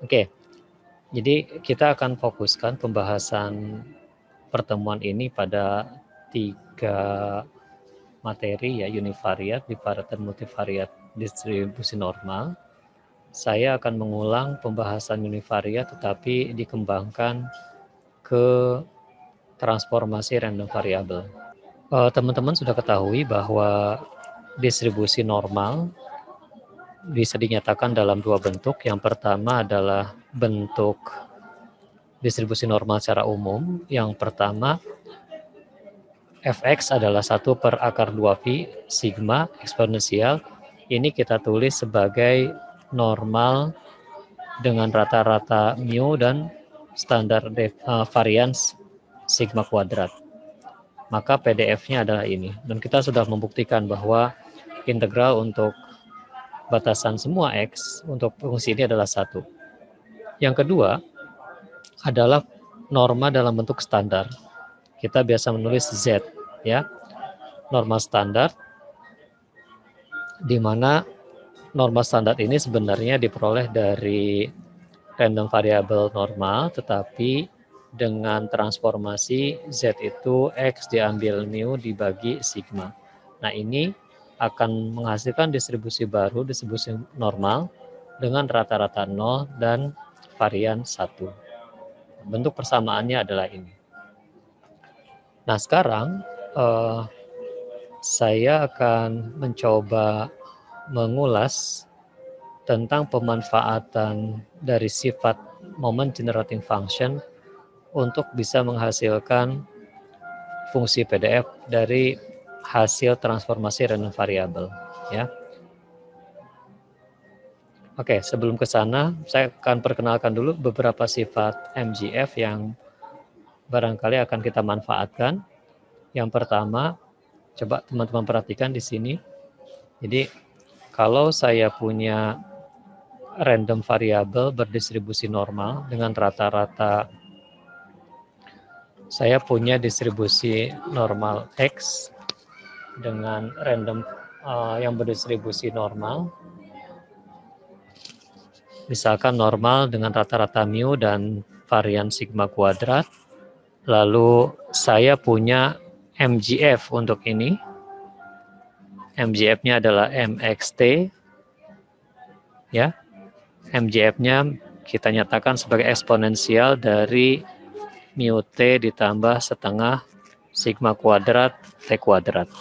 Oke, jadi kita akan fokuskan pembahasan pertemuan ini pada 3 materi ya, univariat, bivariat, dan multivariat distribusi normal. Saya akan mengulang pembahasan univariat tetapi dikembangkan ke transformasi random variable. Teman-teman sudah ketahui bahwa distribusi normal bisa dinyatakan dalam 2 bentuk. Yang pertama adalah bentuk distribusi normal secara umum. Yang pertama, fx adalah 1 per akar 2pi sigma eksponensial. Ini kita tulis sebagai normal dengan rata-rata mu dan standar varians sigma kuadrat. Maka PDF-nya adalah ini. Dan kita sudah membuktikan bahwa integral untuk batasan semua X untuk fungsi ini adalah 1. Yang kedua adalah norma dalam bentuk standar. Kita biasa menulis Z, ya. Norma standar, di mana norma standar ini sebenarnya diperoleh dari random variable normal, tetapi dengan transformasi Z itu X diambil mu dibagi sigma. Nah, ini akan menghasilkan distribusi baru, distribusi normal, dengan rata-rata 0 dan varian 1. Bentuk persamaannya adalah ini. Nah, sekarang saya akan mencoba mengulas tentang pemanfaatan dari sifat moment generating function untuk bisa menghasilkan fungsi PDF dari hasil transformasi random variable, ya. Oke, sebelum ke sana, saya akan perkenalkan dulu beberapa sifat MGF yang barangkali akan kita manfaatkan. Yang pertama, coba teman-teman perhatikan di sini. Jadi, kalau saya punya random variable berdistribusi normal dengan rata-rata, saya punya distribusi normal X dengan random yang berdistribusi normal, misalkan normal dengan rata-rata mu dan varian sigma kuadrat. Lalu saya punya MGF untuk ini. MGF-nya adalah MXT, ya. MGF-nya kita nyatakan sebagai eksponensial dari mu t ditambah setengah sigma kuadrat t kuadrat.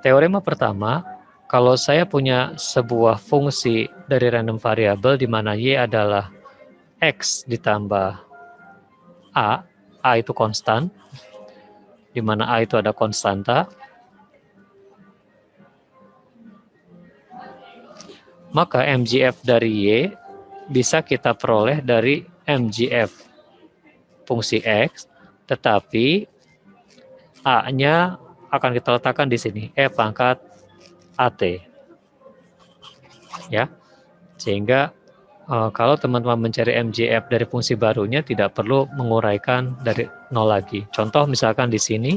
Teorema pertama, kalau saya punya sebuah fungsi dari random variable di mana y adalah x ditambah a itu konstan, di mana a itu ada konstanta, maka MGF dari y bisa kita peroleh dari MGF fungsi x, tetapi a-nya akan kita letakkan di sini, e pangkat at, ya. Sehingga kalau teman-teman mencari MGF dari fungsi barunya tidak perlu menguraikan dari 0 lagi. Contoh misalkan di sini,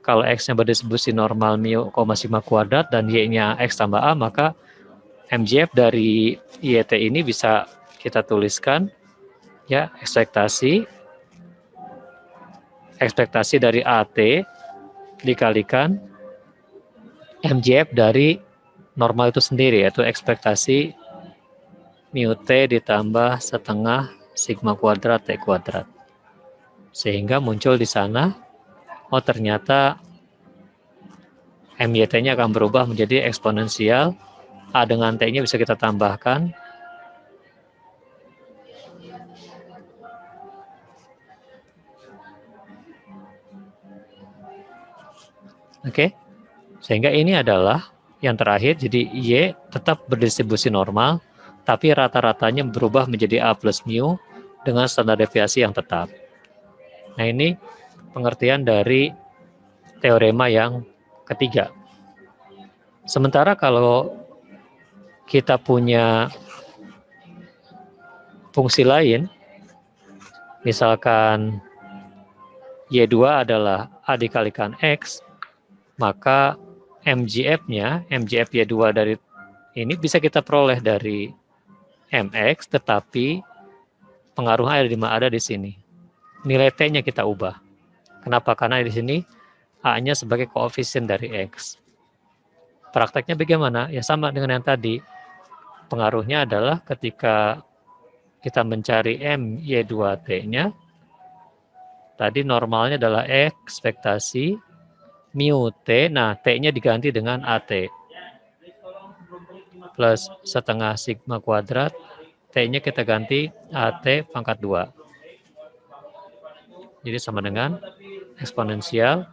kalau x-nya berdistribusi normal mu, sigma kuadrat dan y-nya x tambah a, maka MGF dari YT ini bisa kita tuliskan, ya, ekspektasi dari AT dikalikan MGF dari normal itu sendiri, yaitu ekspektasi mu t ditambah setengah sigma kuadrat t kuadrat. Sehingga muncul di sana, oh ternyata MYT-nya akan berubah menjadi eksponensial, A dengan T-nya bisa kita tambahkan, oke. Sehingga ini adalah yang terakhir, jadi Y tetap berdistribusi normal, tapi rata-ratanya berubah menjadi A plus mu dengan standar deviasi yang tetap. Nah, ini pengertian dari teorema yang ketiga. Sementara kalau kita punya fungsi lain, misalkan Y2 adalah A dikalikan X, maka MGF-nya, MGF Y2 dari ini bisa kita peroleh dari mx, tetapi pengaruhnya ada di sini. Nilai t-nya kita ubah. Kenapa? Karena di sini a-nya sebagai koefisien dari x. Prakteknya bagaimana? Ya sama dengan yang tadi. Pengaruhnya adalah ketika kita mencari my2t-nya, tadi normalnya adalah ekspektasi mu t, nah t-nya diganti dengan at plus setengah sigma kuadrat, t-nya kita ganti at pangkat 2. Jadi sama dengan eksponensial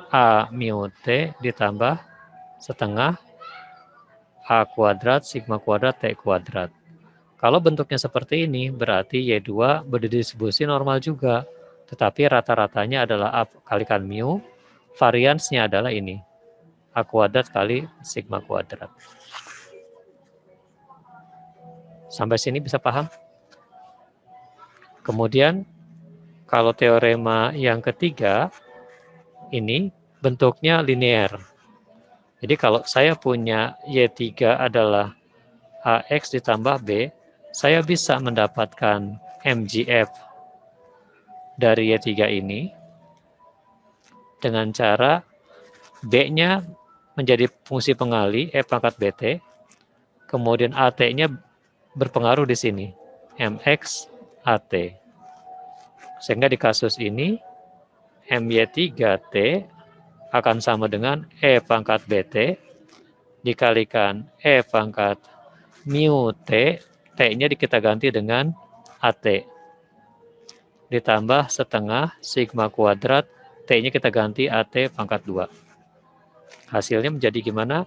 a mu t ditambah setengah a kuadrat sigma kuadrat t kuadrat. Kalau bentuknya seperti ini, berarti Y2 berdistribusi normal juga. Tetapi rata-ratanya adalah A kalikan mu, variansnya adalah ini. A kuadrat kali sigma kuadrat. Sampai sini bisa paham? Kemudian, kalau teorema yang ketiga, ini bentuknya linear. Jadi kalau saya punya Y3 adalah AX ditambah B, saya bisa mendapatkan MGF dari Y3 ini dengan cara B-nya menjadi fungsi pengali E pangkat BT, kemudian AT-nya berpengaruh di sini, MX AT. Sehingga di kasus ini, MY3T akan sama dengan E pangkat BT dikalikan E pangkat mu T, T-nya kita ganti dengan AT. Ditambah setengah sigma kuadrat, T-nya kita ganti AT pangkat 2. Hasilnya menjadi gimana?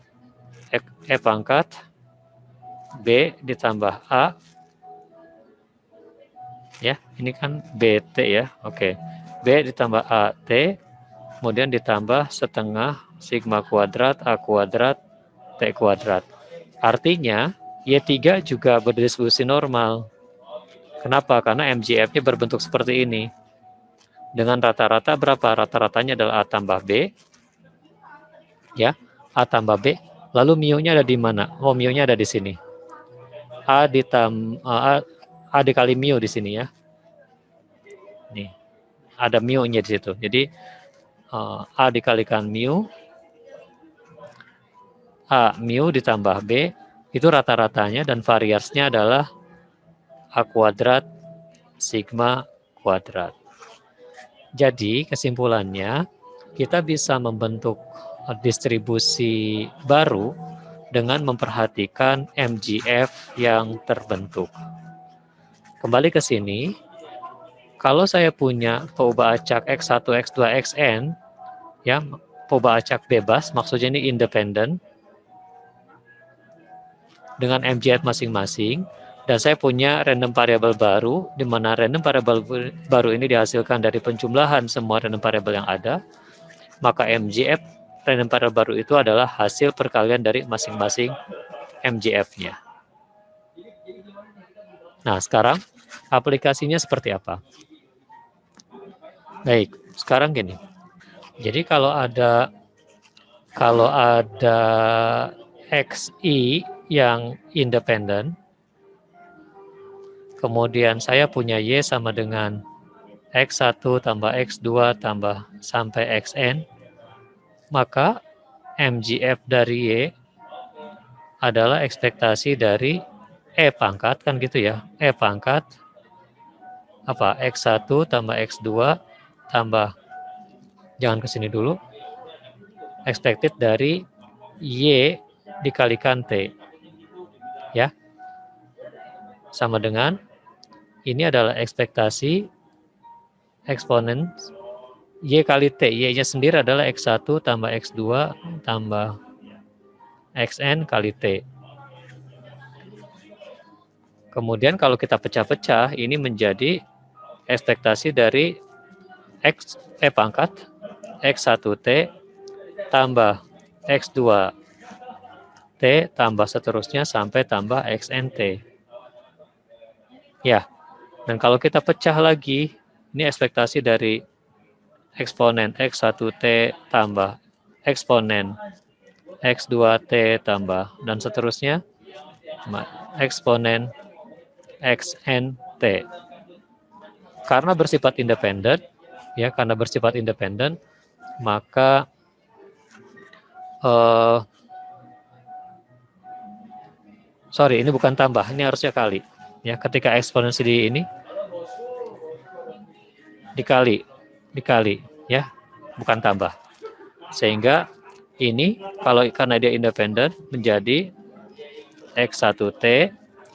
E pangkat B ditambah A. Ya, ini kan BT ya. Oke. B ditambah AT, kemudian ditambah setengah sigma kuadrat A kuadrat T kuadrat. Artinya, Y3 juga berdistribusi normal. Kenapa? Karena MGF-nya berbentuk seperti ini. Dengan rata-rata berapa? Rata-ratanya adalah A tambah B. Ya, A tambah B. Lalu mu-nya ada di mana? Oh, mu-nya ada di sini. A dikali mu di sini ya. Nih, ada mu-nya di situ. Jadi A dikalikan mu, A mu ditambah B, itu rata-ratanya dan variansnya adalah A kuadrat sigma kuadrat. Jadi kesimpulannya, kita bisa membentuk distribusi baru dengan memperhatikan MGF yang terbentuk. Kembali ke sini, kalau saya punya peubah acak X1, X2, Xn, ya, peubah acak bebas, maksudnya ini independen, dengan MGF masing-masing, dan saya punya random variable baru, di mana random variable baru ini dihasilkan dari penjumlahan semua random variable yang ada, maka MGF random variable baru itu adalah hasil perkalian dari masing-masing MGF-nya. Nah, sekarang aplikasinya seperti apa? Baik, sekarang gini. Jadi kalau ada XI yang independen, kemudian saya punya Y sama dengan X1 tambah X2 tambah sampai Xn, maka MGF dari Y adalah ekspektasi dari E pangkat, kan gitu ya, E pangkat apa? X1 tambah X2 tambah, jangan ke sini dulu, expected dari Y dikalikan T. Ya. Sama dengan, ini adalah ekspektasi eksponen Y kali T. Y-nya sendiri adalah X1 tambah X2 tambah Xn kali T. Kemudian kalau kita pecah-pecah, ini menjadi ekspektasi dari X, E pangkat X1T tambah X2T tambah seterusnya sampai tambah XNT. Ya, dan kalau kita pecah lagi, ini ekspektasi dari eksponen X1T tambah eksponen X2T tambah, dan seterusnya eksponen XNT. Karena bersifat independen, ya, karena bersifat independen, maka sorry, ini bukan tambah, ini harusnya kali. Ya, ketika eksponensi di ini dikali, ya, bukan tambah. Sehingga ini kalau karena dia independen menjadi X1T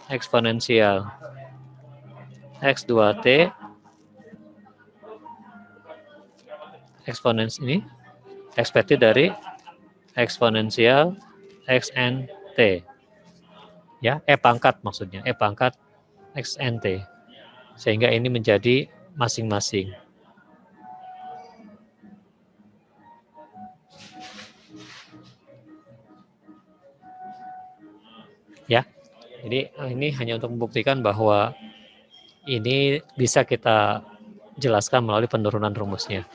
eksponensial X2T eksponensi ini ekspektif dari eksponensial XNT. Ya, pangkat maksudnya, pangkat XNT. Sehingga ini menjadi masing-masing. Ya, jadi ini hanya untuk membuktikan bahwa ini bisa kita jelaskan melalui penurunan rumusnya.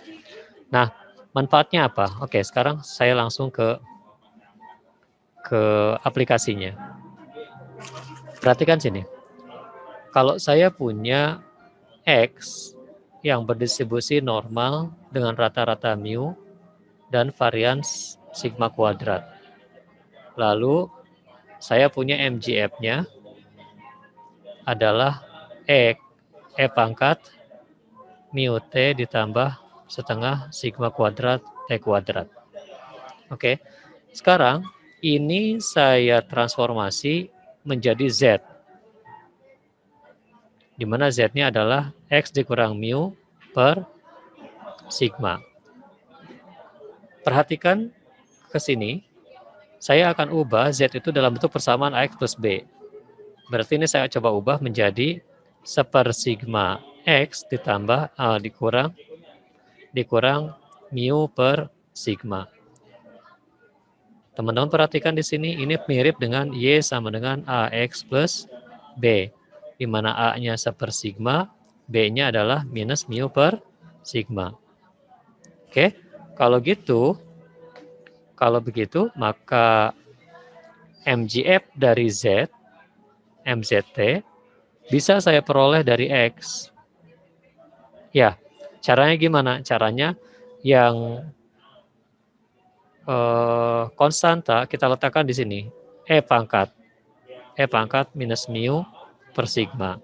Nah, manfaatnya apa? Oke, sekarang saya langsung ke aplikasinya. Perhatikan sini. Kalau saya punya X yang berdistribusi normal dengan rata-rata mu dan varian sigma kuadrat. Lalu saya punya MGF-nya adalah E pangkat mu T ditambah setengah sigma kuadrat T kuadrat. Oke, sekarang ini saya transformasi menjadi Z, di mana Z-nya adalah X dikurang mu per sigma. Perhatikan ke sini, saya akan ubah Z itu dalam bentuk persamaan AX plus B. Berarti ini saya coba ubah menjadi sepersigma X ditambah dikurang mu per sigma. Teman-teman perhatikan di sini, ini mirip dengan Y sama dengan AX plus B, di mana A-nya sepersigma, B-nya adalah minus mu per sigma. Oke, kalau begitu, maka MGF dari Z, MZT, bisa saya peroleh dari X. Ya, caranya gimana? Caranya yang konstanta kita letakkan di sini. E pangkat minus mu per sigma.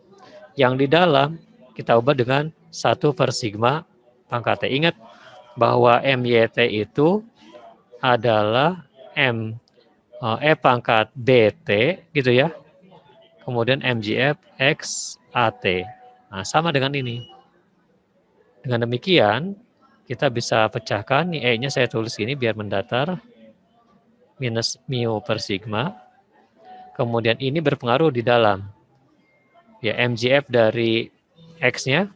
Yang di dalam kita ubah dengan 1 per sigma pangkat T. Ingat bahwa MYT itu adalah E pangkat BT gitu ya. Kemudian MGF X AT. Nah, sama dengan ini. Dengan demikian, kita bisa pecahkan, nih E-nya saya tulis ini biar mendatar, minus mu per sigma. Kemudian ini berpengaruh di dalam. Ya, MGF dari X-nya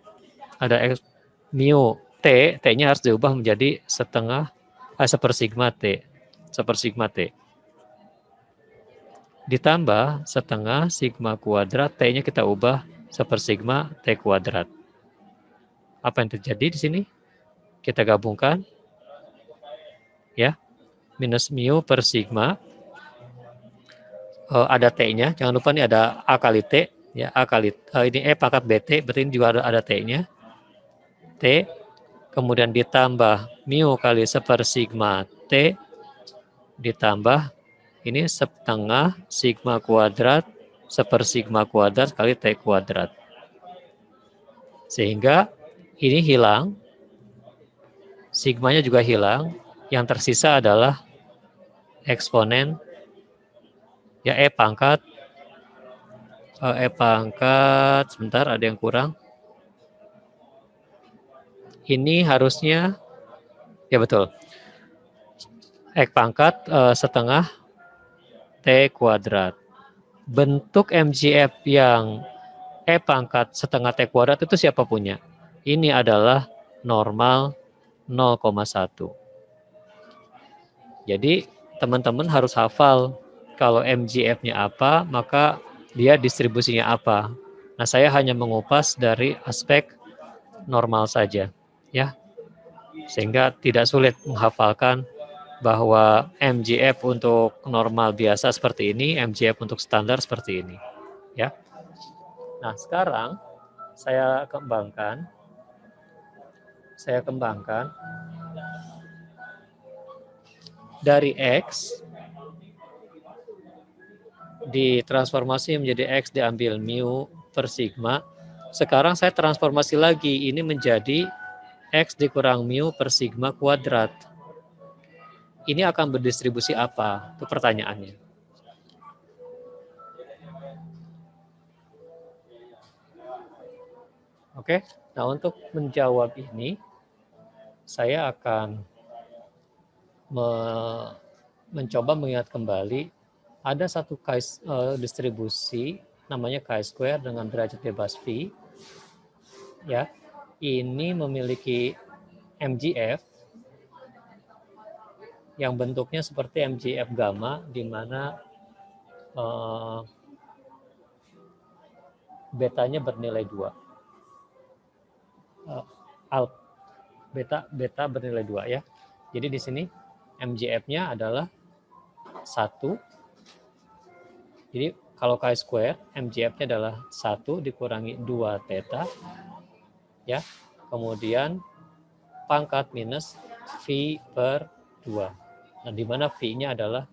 ada X, mu T, T-nya harus diubah menjadi sepersigma T. Sepersigma T. Ditambah setengah sigma kuadrat, T-nya kita ubah sepersigma T kuadrat. Apa yang terjadi di sini? Kita gabungkan. Ya, minus mu per sigma. Ada T-nya, jangan lupa ini ada A kali T. Ya, A kali, ini E pangkat BT, berarti ini juga ada T-nya. T, kemudian ditambah mu kali sepersigma T, ditambah ini setengah sigma kuadrat sepersigma kuadrat kali T kuadrat. Sehingga ini hilang, sigmanya juga hilang, yang tersisa adalah eksponen, ya E pangkat, sebentar ada yang kurang. Ini harusnya, ya betul, E pangkat setengah T kuadrat. Bentuk MGF yang E pangkat setengah T kuadrat itu siapa punya? Ini adalah normal 0,1. Jadi teman-teman harus hafal kalau MGF-nya apa, maka dia distribusinya apa. Nah, saya hanya mengupas dari aspek normal saja, ya. Sehingga tidak sulit menghafalkan bahwa MGF untuk normal biasa seperti ini, MGF untuk standar seperti ini. Ya. Nah, sekarang saya kembangkan dari X ditransformasi menjadi X diambil mu per sigma. Sekarang saya transformasi lagi, ini menjadi X dikurang mu per sigma kuadrat. Ini akan berdistribusi apa? Itu pertanyaannya. Oke, nah untuk menjawab ini, saya akan mencoba mengingat kembali ada satu distribusi namanya chi-square dengan derajat bebas phi. Ya, ini memiliki MGF yang bentuknya seperti MGF gamma, di mana betanya bernilai 2. Beta bernilai 2 ya. Jadi di sini MGF-nya adalah 1. Jadi kalau chi-square, MGF-nya adalah 1 dikurangi 2 theta. Ya. Kemudian pangkat minus phi per 2. Nah, di mana phi-nya adalah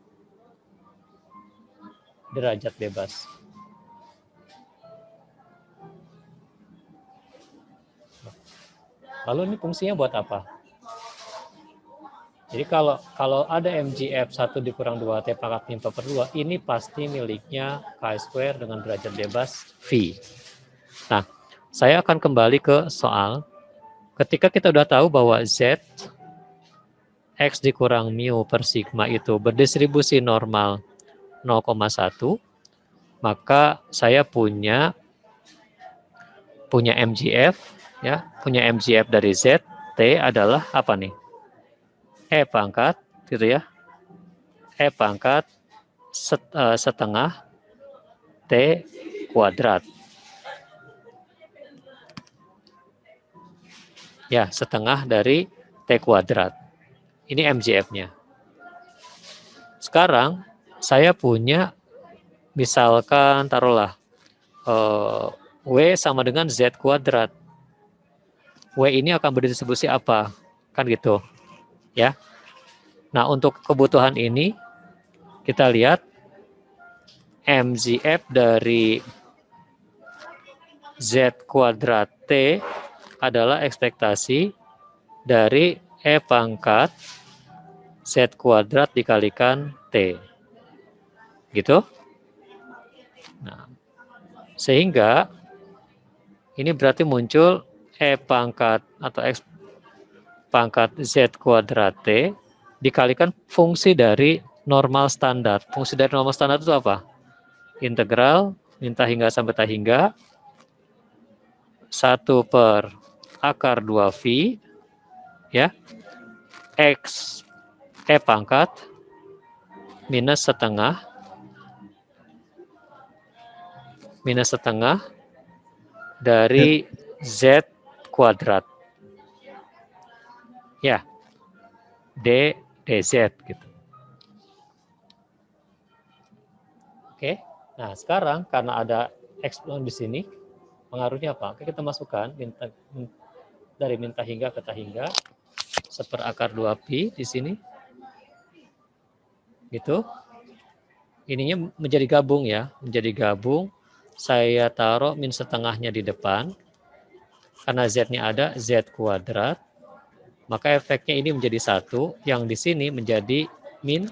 derajat bebas. Lalu ini fungsinya buat apa? Jadi kalau ada MGF 1 dikurang 2T pangkat min per 2, ini pasti miliknya chi-square dengan derajat bebas phi. Nah, saya akan kembali ke soal. Ketika kita udah tahu bahwa Z X dikurang mu per sigma itu berdistribusi normal 0,1, maka saya punya MGF, ya, punya MGF dari Z, T adalah apa nih? E pangkat, gitu ya. E pangkat setengah T kuadrat. Ya, setengah dari T kuadrat. Ini MGF-nya. Sekarang, saya punya, misalkan taruhlah, W sama dengan Z kuadrat. W ini akan berdistribusi apa? Kan gitu. Ya. Nah, untuk kebutuhan ini, kita lihat MGF dari Z kuadrat T adalah ekspektasi dari E pangkat Z kuadrat dikalikan T. Gitu. Nah, sehingga ini berarti muncul E pangkat atau X pangkat Z kuadrat T dikalikan fungsi dari normal standar. Fungsi dari normal standar itu apa? Integral min ta hingga sampai ta hingga 1 per akar 2 phi, ya, X E pangkat minus setengah dari Z kuadrat. Ya, dz gitu. Oke. Nah, sekarang karena ada eksponen di sini, pengaruhnya apa? Oke, kita masukkan dari min ta hingga ke ta hingga seperakar 2 pi di sini. Gitu. Ininya menjadi gabung ya, menjadi gabung. Saya taruh min setengahnya di depan. Karena Z-nya ada, Z kuadrat. Maka efeknya ini menjadi 1, yang di sini menjadi min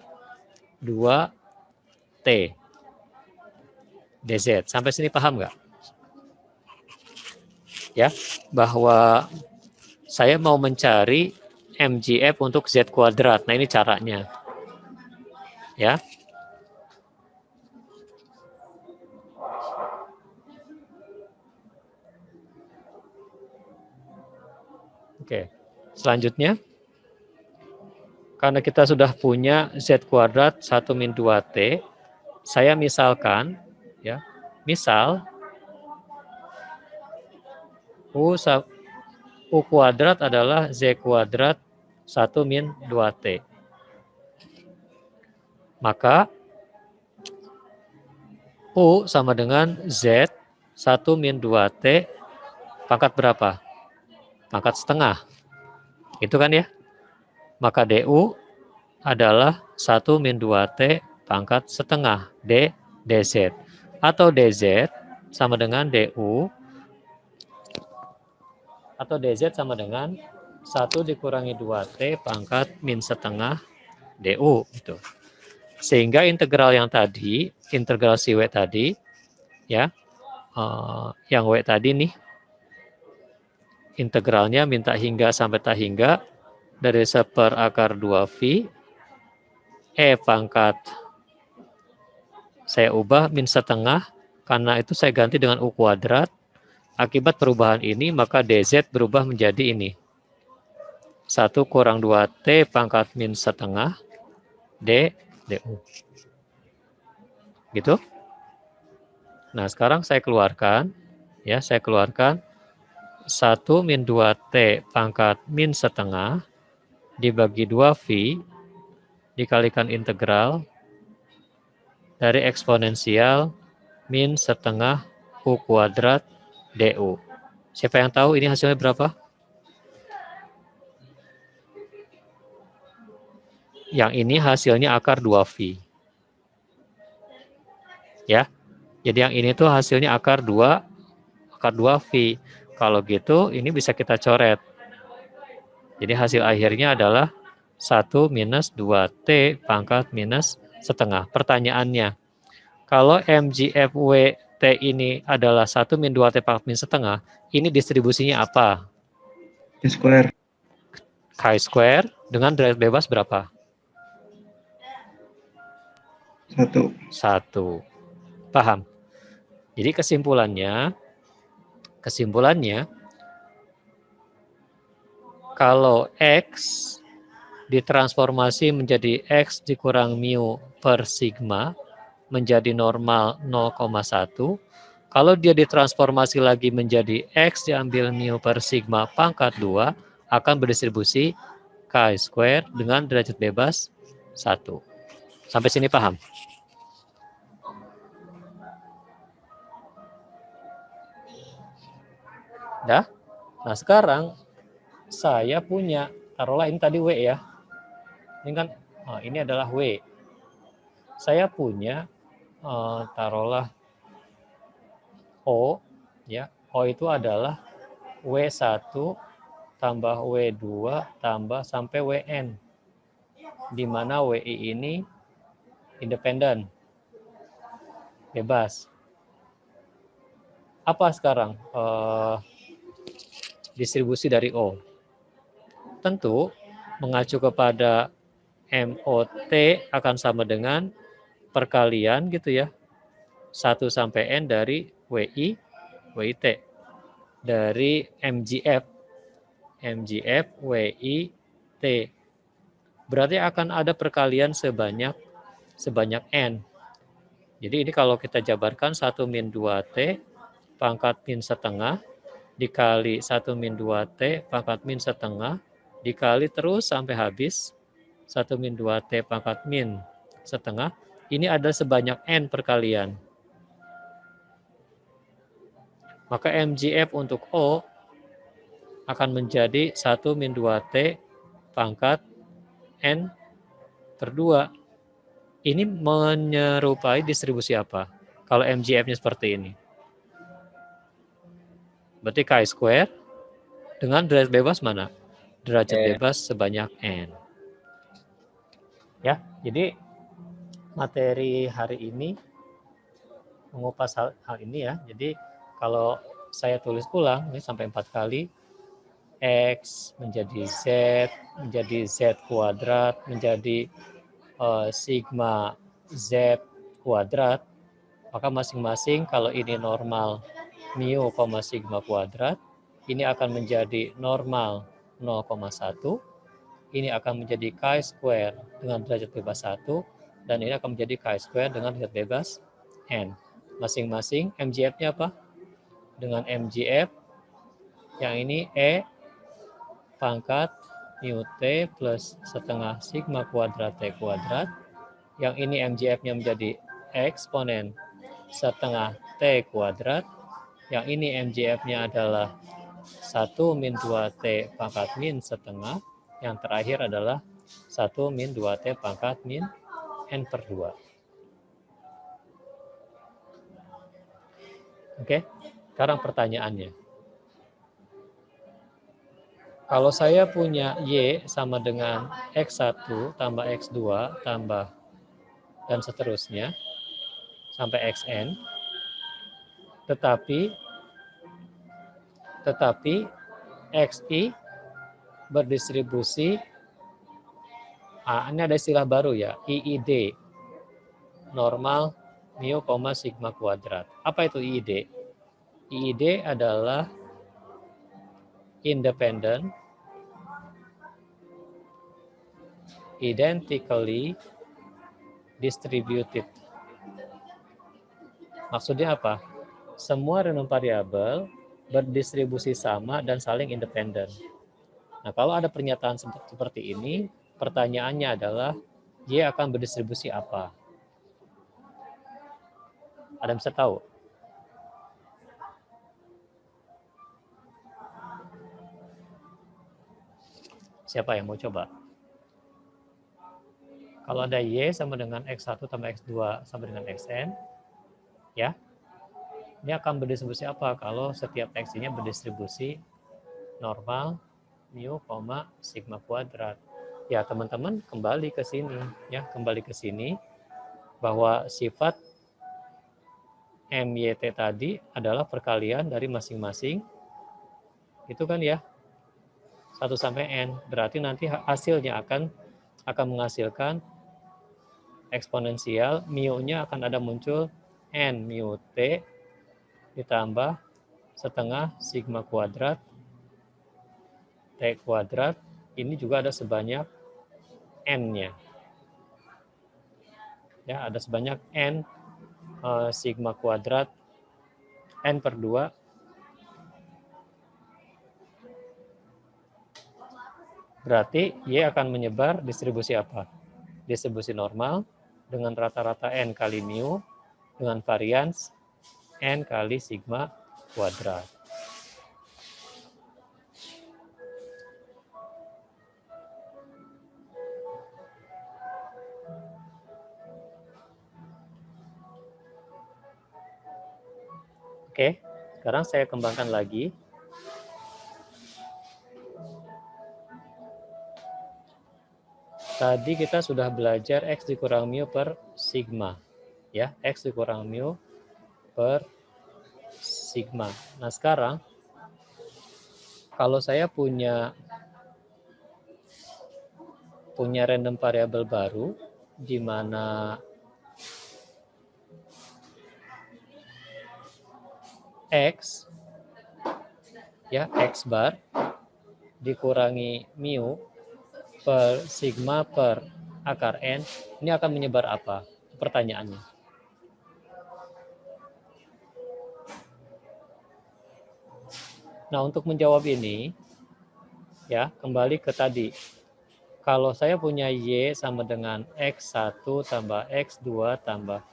2T dz. Sampai sini paham nggak? Ya, bahwa saya mau mencari MGF untuk Z kuadrat. Nah, ini caranya. Ya. Oke. Selanjutnya, karena kita sudah punya Z kuadrat 1 min 2T, saya misalkan, ya, misal U kuadrat adalah Z kuadrat 1 min 2T. Maka U sama dengan Z 1 min 2T pangkat berapa? Pangkat setengah. Itu kan ya? Maka DU adalah 1 min 2T pangkat setengah DZ. Atau DZ sama dengan DU, atau DZ sama dengan 1 dikurangi 2T pangkat min setengah DU. Gitu. Sehingga integral yang tadi, integral si W tadi, ya, yang W tadi nih, integralnya minta hingga sampai tak hingga dari 1/2V E pangkat saya ubah min setengah, karena itu saya ganti dengan U kuadrat. Akibat perubahan ini maka DZ berubah menjadi ini, 1 kurang 2T pangkat min setengah DU. Gitu. Nah, sekarang saya keluarkan, ya, saya keluarkan 1 min 2T pangkat min setengah dibagi 2V dikalikan integral dari eksponensial min setengah U kuadrat DU. Siapa yang tahu ini hasilnya berapa? Yang ini hasilnya akar 2V. Ya. Jadi yang ini tuh hasilnya akar 2V. Kalau gitu ini bisa kita coret. Jadi hasil akhirnya adalah 1 minus 2T pangkat minus setengah. Pertanyaannya, kalau MGFWT ini adalah 1 min 2T pangkat min setengah, ini distribusinya apa? Chi square. Chi square dengan derajat bebas berapa? 1. 1. Paham? Jadi kesimpulannya, kalau X ditransformasi menjadi X dikurang mu per sigma menjadi normal 0,1. Kalau dia ditransformasi lagi menjadi X diambil mu per sigma pangkat 2 akan berdistribusi chi square dengan derajat bebas 1. Sampai sini paham? Dah? Nah, sekarang saya punya, taruhlah ini tadi W ya. Ini kan, ini adalah W. Saya punya, taruhlah O, ya. O itu adalah W1 tambah W2 tambah sampai WN. Di mana WI ini independen, bebas. Apa sekarang distribusi dari O? Tentu mengacu kepada MOT akan sama dengan perkalian gitu ya, 1 sampai N dari WIT dari MGF WIT. Berarti akan ada perkalian sebanyak N. Jadi ini kalau kita jabarkan 1 min 2T pangkat min setengah dikali 1 min 2T pangkat min setengah dikali terus sampai habis 1 min 2T pangkat min setengah. Ini ada sebanyak N perkalian. Maka MGF untuk O akan menjadi 1 min 2T pangkat N per 2. Ini menyerupai distribusi apa? Kalau MGF-nya seperti ini. Berarti chi square dengan derajat bebas mana? Derajat bebas sebanyak N. Ya, jadi materi hari ini mengupas hal ini ya. Jadi kalau saya tulis ulang, ini sampai 4 kali, X menjadi Z kuadrat, menjadi sigma Z kuadrat, maka masing-masing kalau ini normal mu, sigma kuadrat, ini akan menjadi normal 0,1, ini akan menjadi chi square dengan derajat bebas 1, dan ini akan menjadi chi square dengan derajat bebas N. Masing-masing MGF-nya apa? Dengan MGF, yang ini E pangkat mu T plus setengah sigma kuadrat T kuadrat Yang ini MGF-nya menjadi eksponen setengah T kuadrat. Yang ini MGF-nya adalah 1 min 2T pangkat min setengah. Yang terakhir adalah 1 min 2T pangkat min N per 2. Oke, sekarang pertanyaannya. Kalau saya punya Y sama dengan X1 tambah X2 tambah dan seterusnya sampai Xn, tetapi Xi berdistribusi, ini ada istilah baru ya, IID, normal mu, sigma kuadrat. Apa itu IID? IID adalah independent, identically distributed. Maksudnya apa? Semua random variabel berdistribusi sama dan saling independen. Nah, kalau ada pernyataan seperti ini, pertanyaannya adalah Y akan berdistribusi apa? Ada yang bisa tahu? Siapa yang mau coba? Kalau ada Y sama dengan X1 tambah X2 sama dengan Xn, ya, ini akan berdistribusi apa kalau setiap X-nya berdistribusi normal mu, sigma kuadrat. Ya, teman-teman kembali ke sini, ya, kembali ke sini bahwa sifat MYT tadi adalah perkalian dari masing-masing itu kan ya 1 sampai N, berarti nanti hasilnya akan menghasilkan eksponensial, mu-nya akan ada muncul N mu T ditambah setengah sigma kuadrat T kuadrat, ini juga ada sebanyak N-nya. Ya, ada sebanyak N sigma kuadrat N per 2. Berarti Y akan menyebar distribusi apa? Distribusi normal dengan rata-rata N kali mu dengan varians N kali sigma kuadrat. Oke, sekarang saya kembangkan lagi. Tadi kita sudah belajar X dikurang mu per sigma. Ya, X dikurang mu per sigma. Nah, sekarang kalau saya punya random variabel baru di mana X ya, X bar dikurangi mu per sigma per akar N, ini akan menyebar apa? Pertanyaannya. Nah, untuk menjawab ini, ya, kembali ke tadi. Kalau saya punya Y sama dengan X1 tambah X2 tambah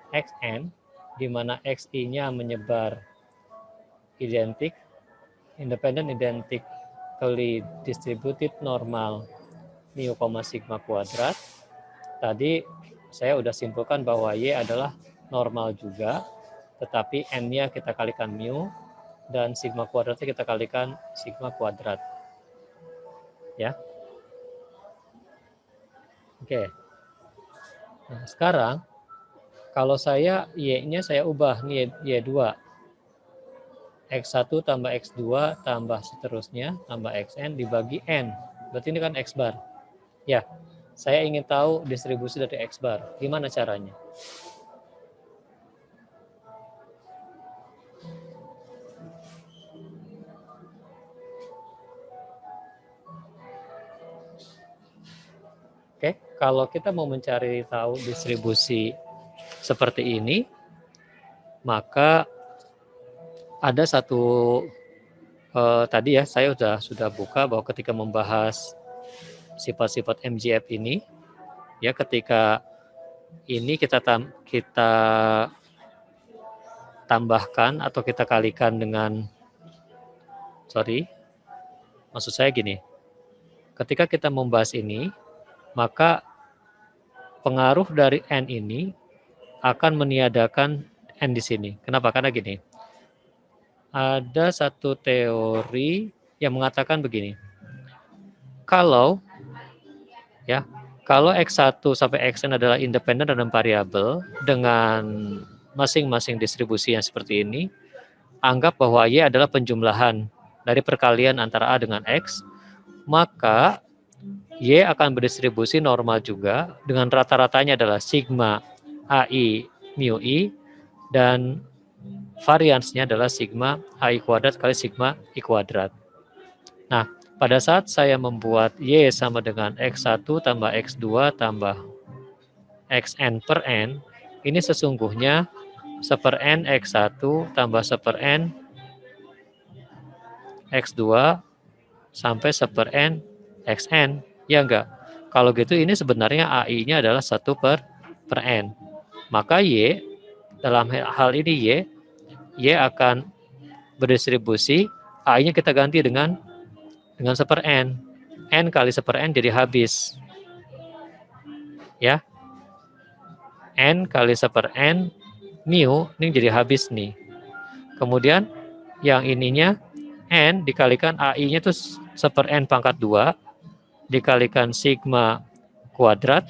Xn, di mana Xi-nya menyebar identik, independent identically distributed normal mu, sigma kuadrat. Tadi saya udah simpulkan bahwa Y adalah normal juga, tetapi N-nya kita kalikan mu, dan sigma kuadratnya kita kalikan sigma kuadrat. Ya. Oke. Nah, sekarang kalau saya Y-nya saya ubah nih Y2. X1 tambah X2 tambah seterusnya tambah Xn dibagi N. Berarti ini kan X bar. Ya, saya ingin tahu distribusi dari X bar. Gimana caranya? Oke, kalau kita mau mencari tahu distribusi seperti ini, maka ada satu tadi ya saya sudah buka bahwa ketika membahas sifat-sifat MGF ini, Ya, ketika ini kita tambahkan atau kita kalikan dengan, maksud saya gini, ketika kita membahas ini, maka pengaruh dari N ini akan meniadakan N di sini. Kenapa? Karena gini, ada satu teori yang mengatakan begini, kalau X1 sampai Xn adalah independen dan variabel dengan masing-masing distribusi yang seperti ini, anggap bahwa Y adalah penjumlahan dari perkalian antara A dengan X, maka Y akan berdistribusi normal juga dengan rata-ratanya adalah sigma AI mu I dan variansnya adalah sigma AI kuadrat kali sigma I kuadrat. Nah, pada saat saya membuat Y sama dengan X1 tambah X2 tambah Xn per N, ini sesungguhnya 1/n X1 tambah 1/n X2 sampai 1/n Xn. Ya enggak? Kalau gitu ini sebenarnya AI-nya adalah 1/n. Maka Y, dalam hal ini Y akan berdistribusi, AI-nya kita ganti dengan 1/n. N kali 1/n jadi habis. Ya. N kali 1/n mu, ini jadi habis nih. Kemudian yang ininya N dikalikan AI-nya itu 1/n pangkat 2 dikalikan sigma kuadrat.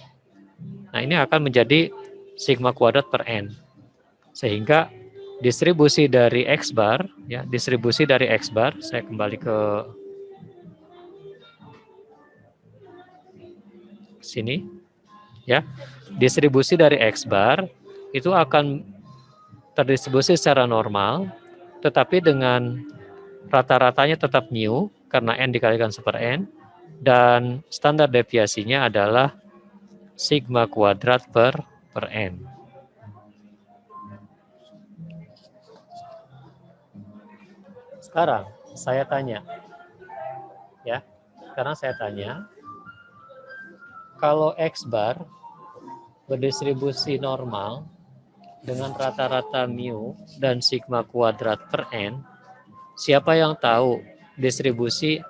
Nah, ini akan menjadi sigma kuadrat per N. Sehingga distribusi dari X bar, ya, distribusi dari X bar, saya kembali ke sini, ya. Distribusi dari X bar itu akan terdistribusi secara normal, tetapi dengan rata-ratanya tetap mu karena N dikalikan 1/n, dan standar deviasinya adalah sigma kuadrat per N. Sekarang saya tanya, ya. Sekarang saya tanya, kalau X bar berdistribusi normal dengan rata-rata mu dan sigma kuadrat per N, siapa yang tahu distribusi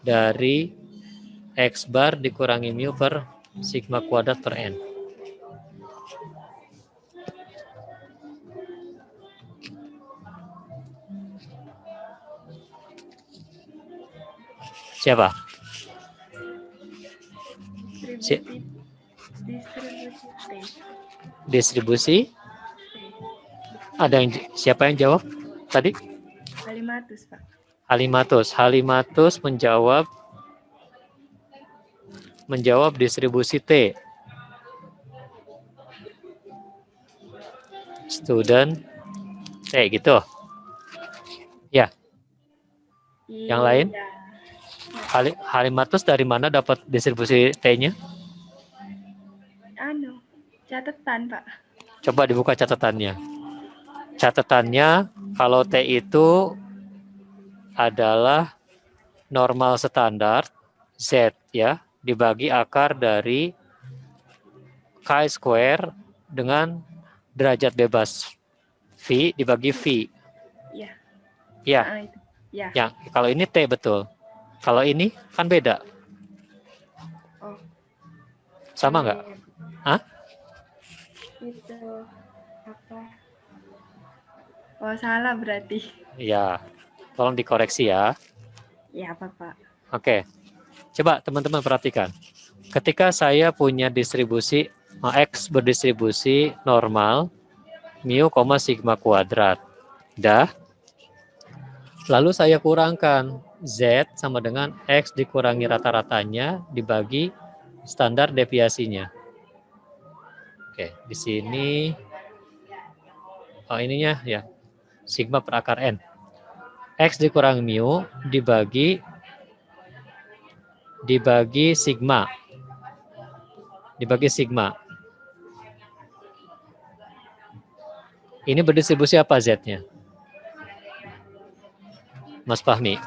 dari X bar dikurangi mu per sigma kuadrat per N? Siapa? Distribusi? Siapa yang jawab tadi? Halimatus, Pak. Halimatus menjawab distribusi T. Student T gitu. Ya. Yang lain? Halimatus dari mana dapat distribusi T-nya? Catatan, Pak. Coba dibuka catatannya. Catatannya kalau T itu adalah normal standar Z, ya, dibagi akar dari chi² dengan derajat bebas V dibagi V. Iya. Ya. Ya. Ya, kalau ini T betul. Kalau ini kan beda. Oh. Sama nggak? Hah? Itu apa? Oh, salah berarti. Ya, tolong dikoreksi ya. Ya, Pak. Oke. Coba teman-teman perhatikan. Ketika saya punya distribusi X berdistribusi normal mu, sigma kuadrat. Dah. Lalu saya kurangkan Z sama dengan X dikurangi rata-ratanya dibagi standar deviasinya. Oke, di sini ininya ya sigma per akar N. X dikurangi mu dibagi sigma. Dibagi sigma. Ini berdistribusi apa Z-nya? Mas Fahmi.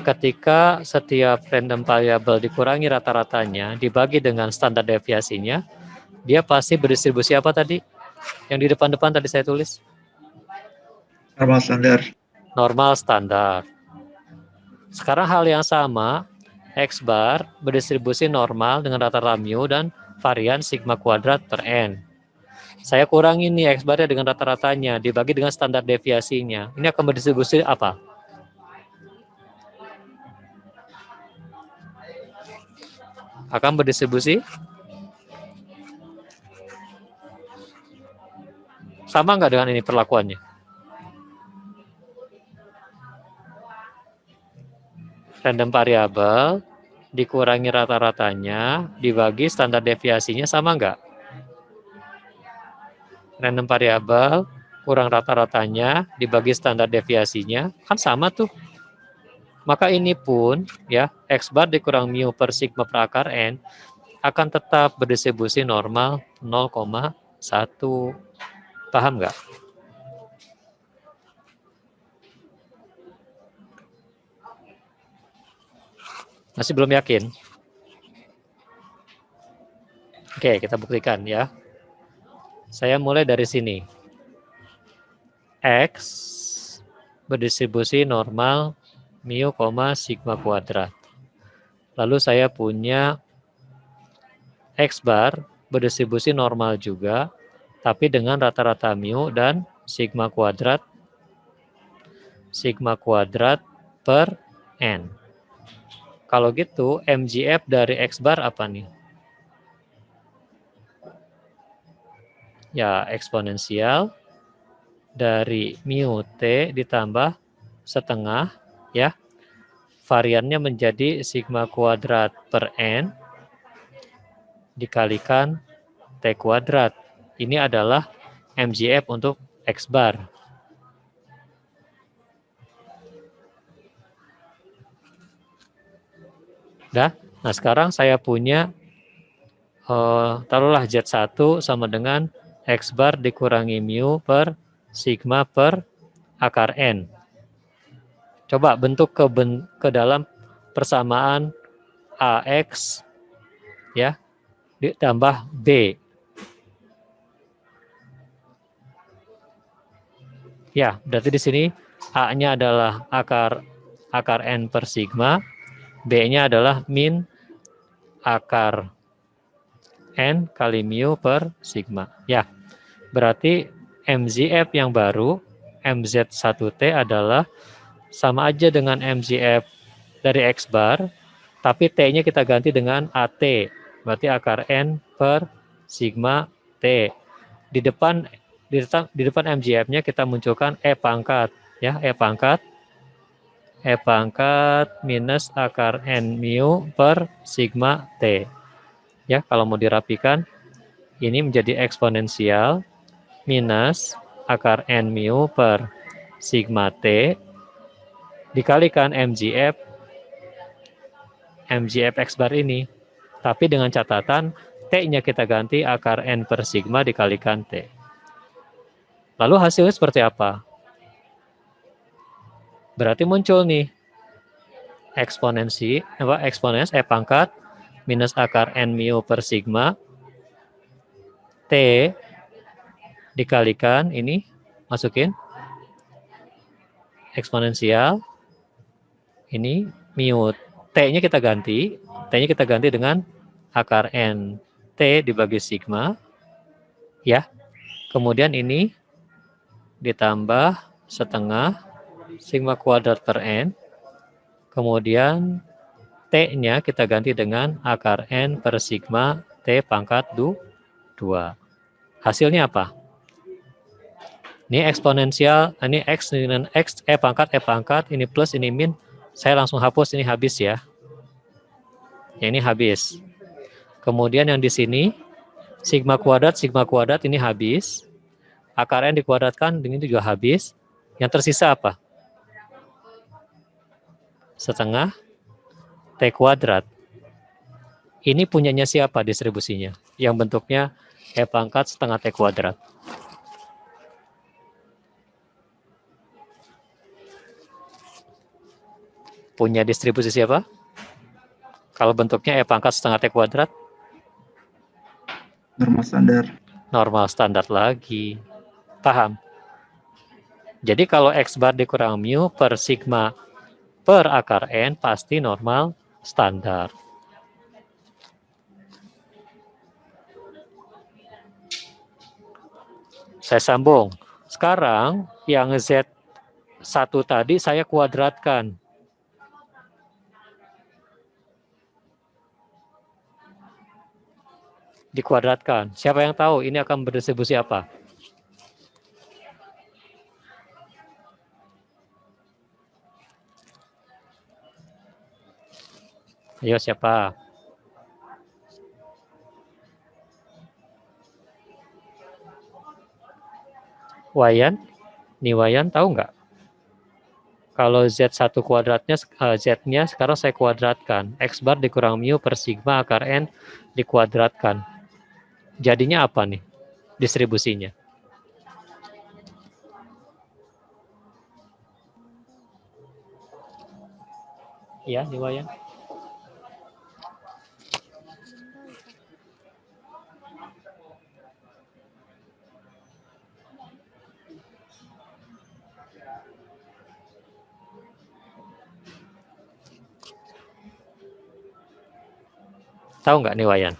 ketika setiap random variable dikurangi rata-ratanya dibagi dengan standar deviasinya, dia pasti berdistribusi apa tadi? Yang di depan-depan tadi saya tulis? Normal standar. Normal standar. Sekarang hal yang sama, X bar berdistribusi normal dengan rata-rata mu dan varian sigma kuadrat per N. Saya kurangi nih X barnya dengan rata-ratanya, dibagi dengan standar deviasinya. Ini akan berdistribusi apa? Akan berdistribusi? Sama nggak dengan ini perlakuannya? Random variabel dikurangi rata-ratanya, dibagi standar deviasinya sama nggak? Random variabel kurang rata-ratanya, dibagi standar deviasinya, kan sama tuh. Maka ini pun, ya, X bar dikurang mu per sigma per akar N, akan tetap berdistribusi normal 0,1. Paham nggak? Masih belum yakin? Oke, kita buktikan ya. Saya mulai dari sini. X berdistribusi normal mu, sigma kuadrat. Lalu saya punya X bar berdistribusi normal juga, tapi dengan rata-rata mu dan sigma kuadrat per N. Kalau gitu, MGF dari X bar apa nih? Ya, eksponensial dari mu T ditambah setengah, ya. Variannya menjadi sigma kuadrat per N dikalikan T kuadrat. Ini adalah MGF untuk X bar. Nah sekarang saya punya, taruhlah Z1 sama dengan X bar dikurangi mu per sigma per akar N. Coba bentuk ke dalam persamaan AX, ya, ditambah B. Ya, berarti di sini A-nya adalah akar N per sigma, B-nya adalah min akar N kali mu per sigma. Ya, berarti MZF yang baru, MZ1T adalah sama aja dengan MZF dari X bar, tapi T-nya kita ganti dengan AT, berarti akar N per sigma T. Di depan MZF-nya kita munculkan E pangkat, ya, E pangkat minus akar N mu per sigma T. Ya, kalau mau dirapikan, ini menjadi eksponensial minus akar N mu per sigma T dikalikan MGF X bar ini. Tapi dengan catatan, T-nya kita ganti akar N per sigma dikalikan T. Lalu hasilnya seperti apa? Berarti muncul nih eksponens E pangkat minus akar N mu per sigma T dikalikan ini, masukin eksponensial ini mu T-nya kita ganti dengan akar N T dibagi sigma, ya. Kemudian ini ditambah setengah sigma kuadrat per N. Kemudian T-nya kita ganti dengan akar N per sigma T pangkat 2. Hasilnya apa? Ini eksponensial, ini X dengan X, E pangkat, ini plus, ini min. Saya langsung hapus, ini habis ya. Ya, ini habis. Kemudian yang di sini, sigma kuadrat ini habis. Akar N dikuadratkan, ini juga habis. Yang tersisa apa? Setengah T kuadrat. Ini punyanya siapa distribusinya? Yang bentuknya E pangkat setengah T kuadrat. punya distribusi siapa? Kalau bentuknya E pangkat setengah T kuadrat? Normal standar. Normal standar lagi. Paham? Jadi kalau X bar dikurang mu per sigma per akar N pasti normal standar. Saya sambung. Sekarang yang Z1 tadi saya kuadratkan. Dikuadratkan. Siapa yang tahu ini akan berdistribusi apa? Ayo siapa? Wayan? Nih Wayan tahu nggak? Kalau Z1 kuadratnya, Z-nya sekarang saya kuadratkan. X bar dikurang mu per sigma akar N dikuadratkan. Jadinya apa nih distribusinya? Ya, nih Wayan. Tahu nggak nih Wayan?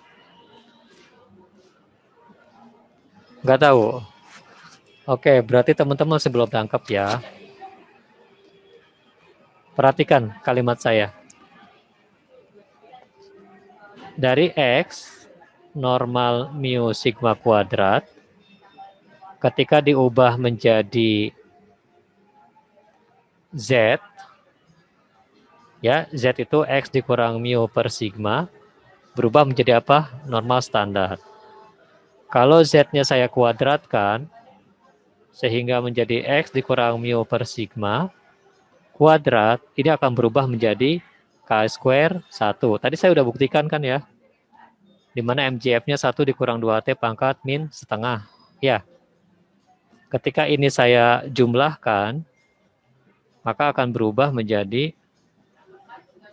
Nggak tahu. Oke, berarti teman-teman masih belum tangkap ya. Perhatikan kalimat saya. Dari X normal mu sigma kuadrat ketika diubah menjadi Z, ya Z itu X dikurang mu per sigma, berubah menjadi apa? Normal standar. Kalau Z-nya saya kuadratkan, sehingga menjadi X dikurang mu per sigma, kuadrat, ini akan berubah menjadi K square 1. Tadi saya udah buktikan kan ya, di mana MJF-nya 1 dikurang 2T pangkat min setengah. Ya, ketika ini saya jumlahkan, maka akan berubah menjadi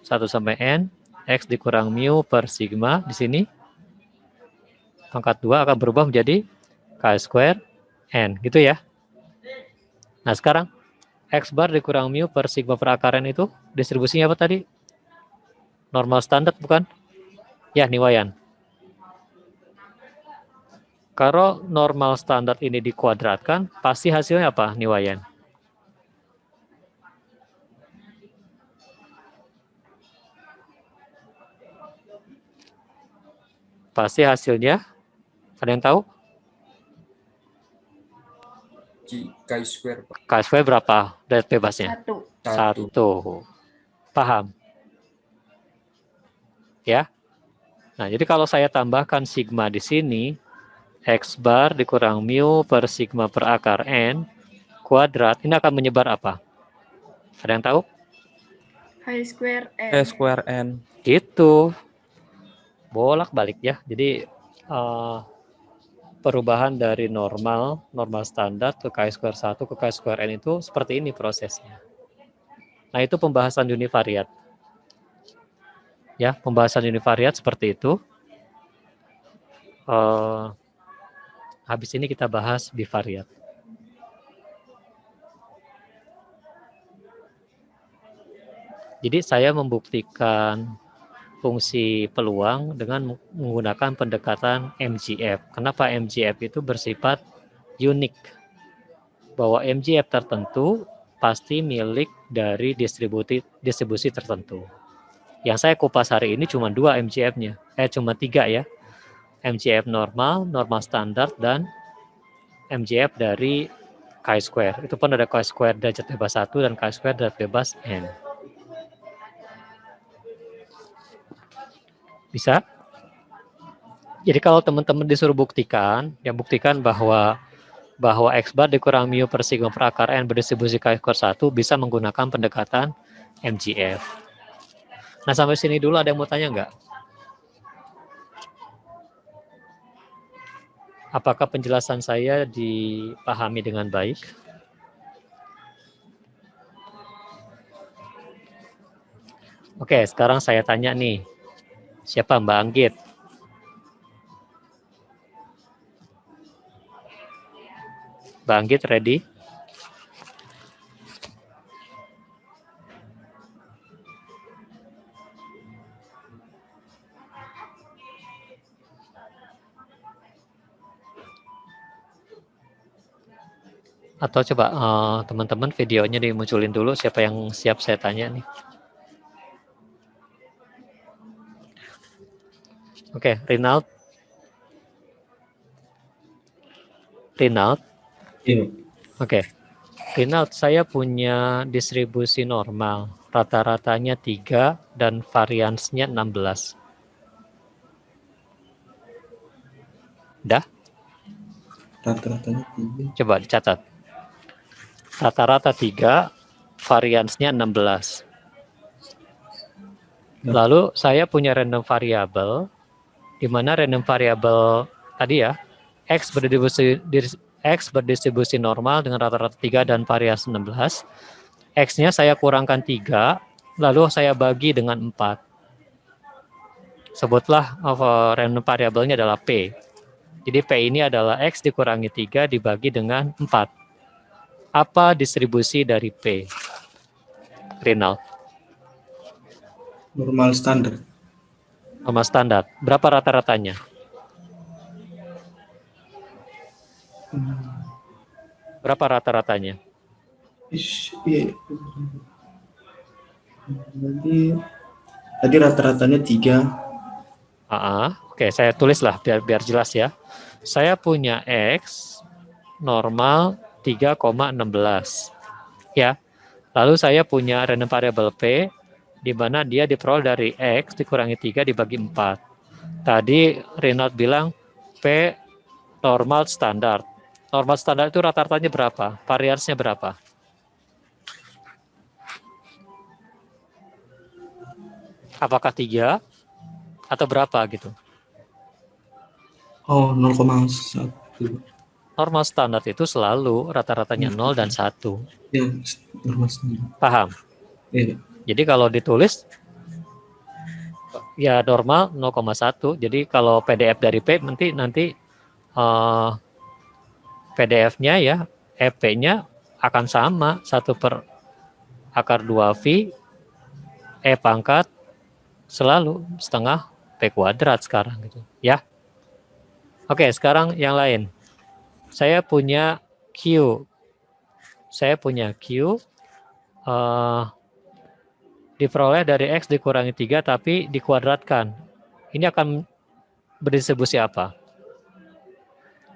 1 sampai N, X dikurang mu per sigma di sini. Pangkat 2 akan berubah menjadi K square N, gitu ya. Nah sekarang, X bar dikurang mu per sigma per akar N itu distribusinya apa tadi? Normal standar bukan? Ya, nih Wayan. Kalau normal standar ini dikuadratkan, pasti hasilnya apa nih Wayan? Pasti hasilnya, ada yang tahu? K square, Pak. K square berapa dari bebasnya? 1. 1. Paham? Ya. Nah, jadi kalau saya tambahkan sigma di sini, X bar dikurang mu per sigma per akar N kuadrat, ini akan menyebar apa? Ada yang tahu? High square N. E square N. Gitu. Bolak-balik ya. Jadi perubahan dari normal standar ke K square 1 ke K square N itu seperti ini prosesnya. Nah, itu pembahasan univariat. Ya, pembahasan univariat seperti itu. Habis ini kita bahas bivariat. Jadi saya membuktikan fungsi peluang dengan menggunakan pendekatan MGF. Kenapa MGF itu bersifat unik? Bahwa MGF tertentu pasti milik dari distribusi tertentu. Yang saya kupas hari ini cuma 2 MGF-nya. Cuma 3 ya. MGF normal, normal standar, dan MGF dari chi-square. Itu pun ada chi-square derajat bebas 1 dan chi-square derajat bebas N. Bisa? Jadi kalau teman-teman disuruh buktikan, ya buktikan bahwa X bar dikurang mu per sigma per akar N berdistribusi chi-square 1 bisa menggunakan pendekatan MGF. Nah, sampai sini dulu ada yang mau tanya nggak? Apakah penjelasan saya dipahami dengan baik? Oke, sekarang saya tanya nih. Siapa Mbak Anggit? Mbak Anggit ready? Atau coba teman-teman videonya dimunculin dulu siapa yang siap saya tanya nih. Oke, Rinald. Rinald. Iya. Oke. Rinald, saya punya distribusi normal. Rata-ratanya 3 dan variansnya 16. Dah? Rata-ratanya 3. Coba dicatat. Rata-rata 3, variansnya 16. Ya. Lalu saya punya random variable, di mana random variable tadi ya, X berdistribusi normal dengan rata-rata 3 dan variasi 16. X-nya saya kurangkan 3, lalu saya bagi dengan 4. Sebutlah random variabelnya adalah P. Jadi P ini adalah X dikurangi 3 dibagi dengan 4. Apa distribusi dari P? Rinald. Normal standar. Normal standar. Berapa rata-ratanya? Berapa rata-ratanya? Iya. Tadi rata-ratanya 3. Oke, saya tulislah biar jelas ya. Saya punya X normal 3,16. Ya. Lalu saya punya random variable P di mana dia diperoleh dari X dikurangi 3 dibagi 4. Tadi Rinald bilang P normal standar. Normal standar itu rata-ratanya berapa? Variansnya berapa? Apakah 3 atau berapa gitu? Oh, 0,1. Normal standar itu selalu rata-ratanya 0 dan 1. Ya, normal standar. Paham? Iya. Jadi kalau ditulis ya normal 0,1. Jadi kalau PDF dari P nanti PDF-nya ya EP-nya akan sama 1/(2)V E pangkat selalu setengah P kuadrat sekarang gitu ya. Oke, sekarang yang lain. Saya punya Q. Diperoleh dari X dikurangi 3 tapi dikuadratkan. Ini akan berdistribusi apa?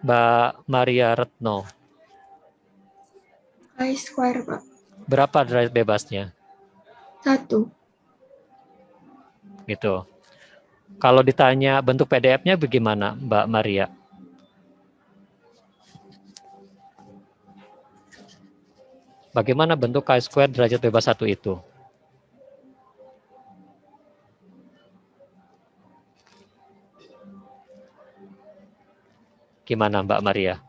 Mbak Maria Retno. Chi-square, Pak. Berapa derajat bebasnya? 1. Gitu. Kalau ditanya bentuk PDF-nya bagaimana, Mbak Maria? Bagaimana bentuk chi-square derajat bebas 1 itu? Gimana Mbak Maria?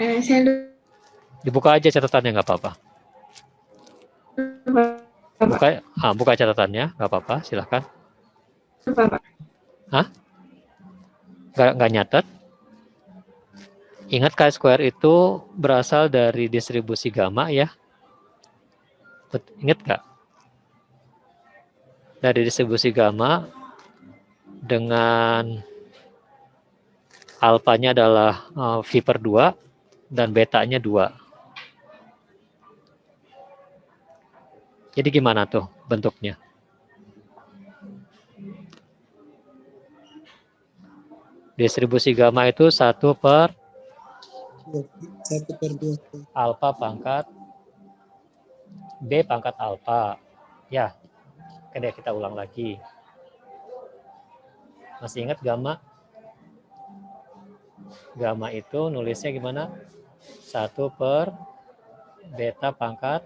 Saya Dibuka aja catatannya nggak apa-apa. Buka catatannya nggak apa-apa, silahkan. lupa, Pak. Hah? Nggak nyatet? Ingat chi-square itu berasal dari distribusi gamma ya? Ingat nggak? Dari distribusi gamma dengan alfanya adalah V/2 dan betanya 2. Jadi gimana tuh bentuknya? Distribusi gamma itu 1/2 alfa pangkat B pangkat alfa. Ya, oke deh kita ulang lagi. Masih ingat gamma? Gamma itu nulisnya gimana? 1/beta pangkat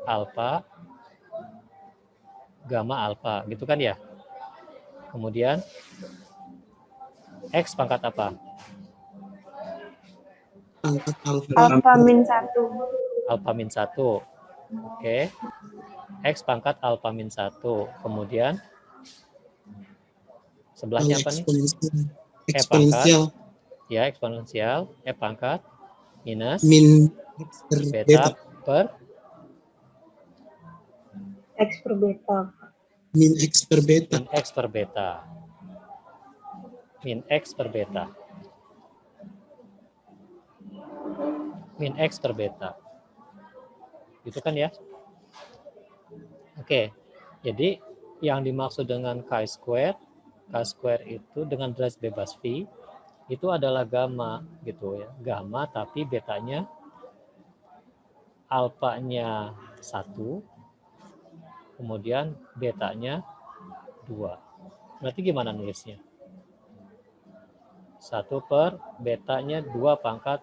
alfa gamma alfa, gitu kan ya? Kemudian X pangkat apa? Alfa min 1. Alfa min 1. Oke. X pangkat alfa min 1. Kemudian sebelahnya apa nih? Eksponensial Ya, eksponensial. E pangkat minus min X per beta beta. per X per beta. Min X per beta. min X per beta. Min X per beta. Min X per beta. Gitu kan ya? Oke. Jadi yang dimaksud dengan chi-square itu dengan derajat bebas V itu adalah gamma gitu ya. Gamma tapi betanya alfanya 1, kemudian betanya 2. Berarti gimana nulisnya? 1 per betanya 2 pangkat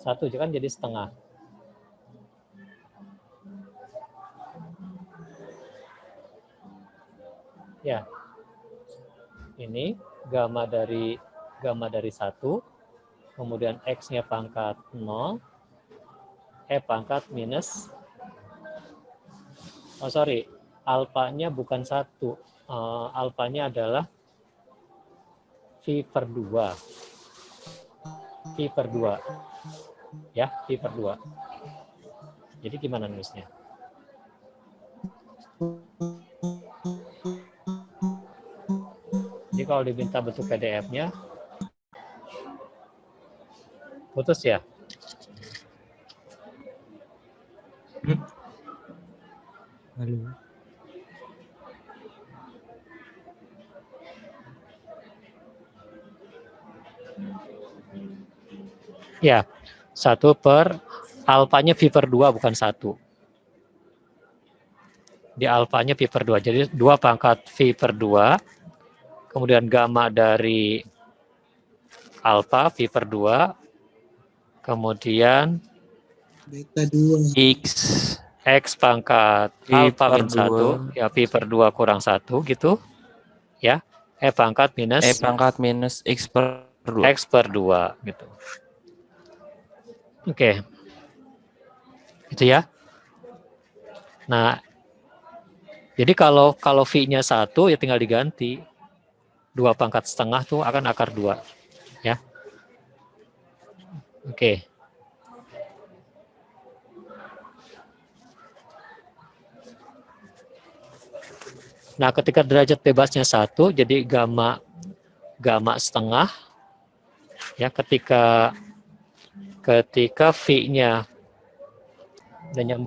1, kan jadi setengah. Ya, ini gamma dari 1, kemudian X-nya pangkat 0, E pangkat minus, alfanya bukan 1, alfanya adalah V per 2. V per 2. Ya, V per 2. Jadi gimana nulisnya? Jadi kalau diminta bentuk PDF-nya, putus ya? Halo. Ya, 1 per alfanya V per 2 bukan 1. Di alfanya V per 2. Jadi 2 pangkat V per 2. Kemudian gamma dari alfa V per 2. Kemudian Beta 2. X pangkat V alfa per min 1. 2. Ya, V per 2 kurang 1 gitu. Ya, E pangkat minus E pangkat minus X per 2. X per 2 gitu. Oke. Itu ya. Nah, jadi kalau V-nya 1 ya tinggal diganti. 2 pangkat setengah tuh akan akar 2. Ya. Oke. Nah, ketika derajat bebasnya 1, jadi gamma setengah. Ya, ketika V-nya dan nyambung.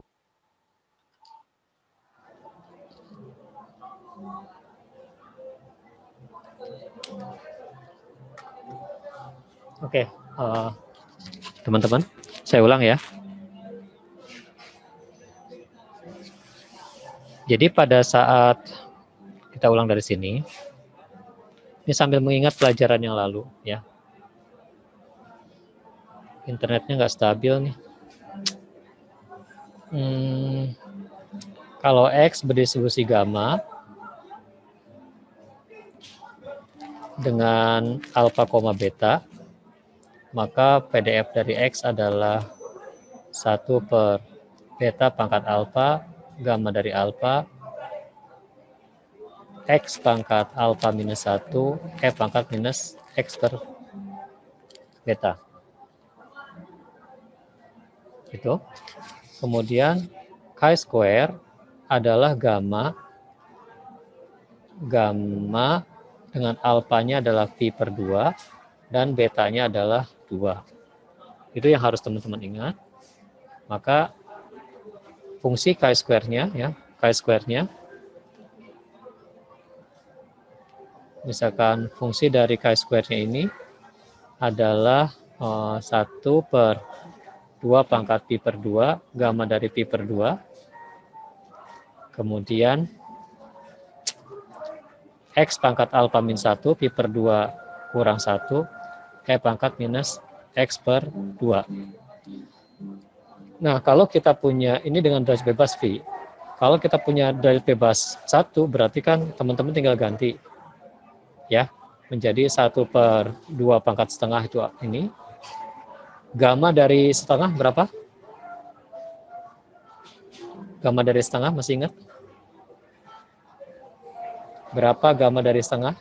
Oke, teman-teman, saya ulang ya. Jadi pada saat kita ulang dari sini, ini sambil mengingat pelajaran yang lalu ya. Internetnya nggak stabil nih. Kalau X berdistribusi gamma dengan alfa, beta, maka PDF dari X adalah 1 per beta pangkat alfa, gamma dari alfa, X pangkat alfa minus 1, E pangkat minus X per beta. Itu. Kemudian chi-square adalah gamma dengan alfanya adalah V per 2 dan betanya adalah 2. Itu yang harus teman-teman ingat. Maka fungsi chi-square-nya ya, chi-square-nya misalkan fungsi dari chi-square-nya ini adalah 1 per 2 pangkat pi per 2, gamma dari pi per 2. Kemudian X pangkat alfa min 1, pi per 2 kurang 1, E pangkat minus X per 2. Nah, kalau kita punya, ini dengan derajat bebas V, kalau kita punya derajat bebas 1, berarti kan teman-teman tinggal ganti. Ya, menjadi 1 per 2 pangkat setengah itu ini. Gamma dari setengah berapa? Gamma dari setengah masih ingat? Berapa gamma dari setengah?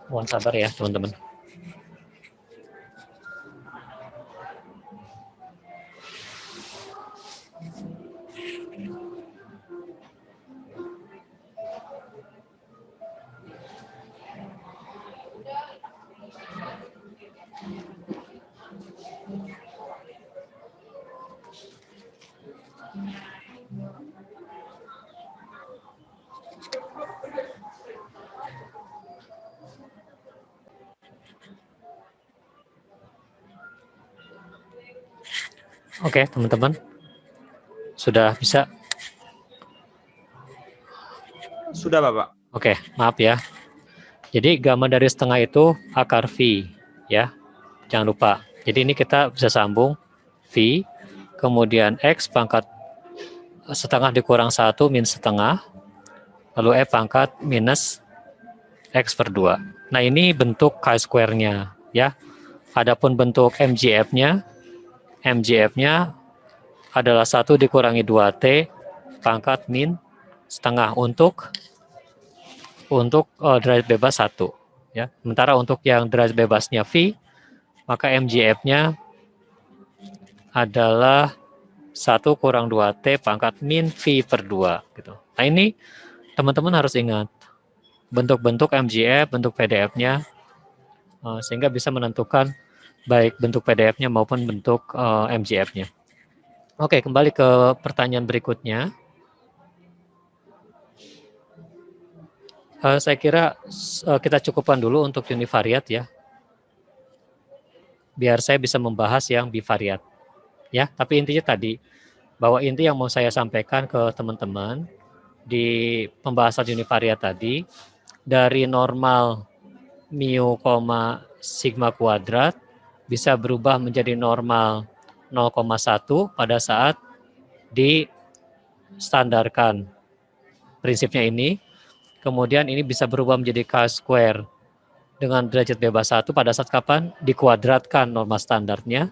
Mohon sabar ya teman-teman. Oke, teman-teman. Sudah bisa? Sudah, Bapak. Oke, maaf ya. Jadi gamma dari setengah itu akar V, ya. Jangan lupa. Jadi ini kita bisa sambung V, kemudian X pangkat setengah dikurang 1 min setengah, lalu F pangkat minus X per 2. Nah, ini bentuk chi-square-nya, ya. Adapun bentuk MGF-nya adalah 1 dikurangi 2T pangkat min setengah untuk derajat bebas 1. Ya. Sementara untuk yang derajat bebasnya V, maka MGF-nya adalah 1 kurang 2T pangkat min V per 2. Gitu. Nah, ini teman-teman harus ingat bentuk-bentuk MGF, bentuk PDF-nya, sehingga bisa menentukan baik bentuk PDF-nya maupun bentuk MGF-nya. Oke, kembali ke pertanyaan berikutnya. Saya kira kita cukupkan dulu untuk univariat ya. Biar saya bisa membahas yang bivariat. Ya, tapi intinya tadi bahwa inti yang mau saya sampaikan ke teman-teman di pembahasan univariat tadi, dari normal mu, sigma kuadrat bisa berubah menjadi normal 0,1 pada saat distandarkan prinsipnya ini. Kemudian ini bisa berubah menjadi chi-square dengan derajat bebas 1 pada saat kapan? Dikuadratkan norma standarnya.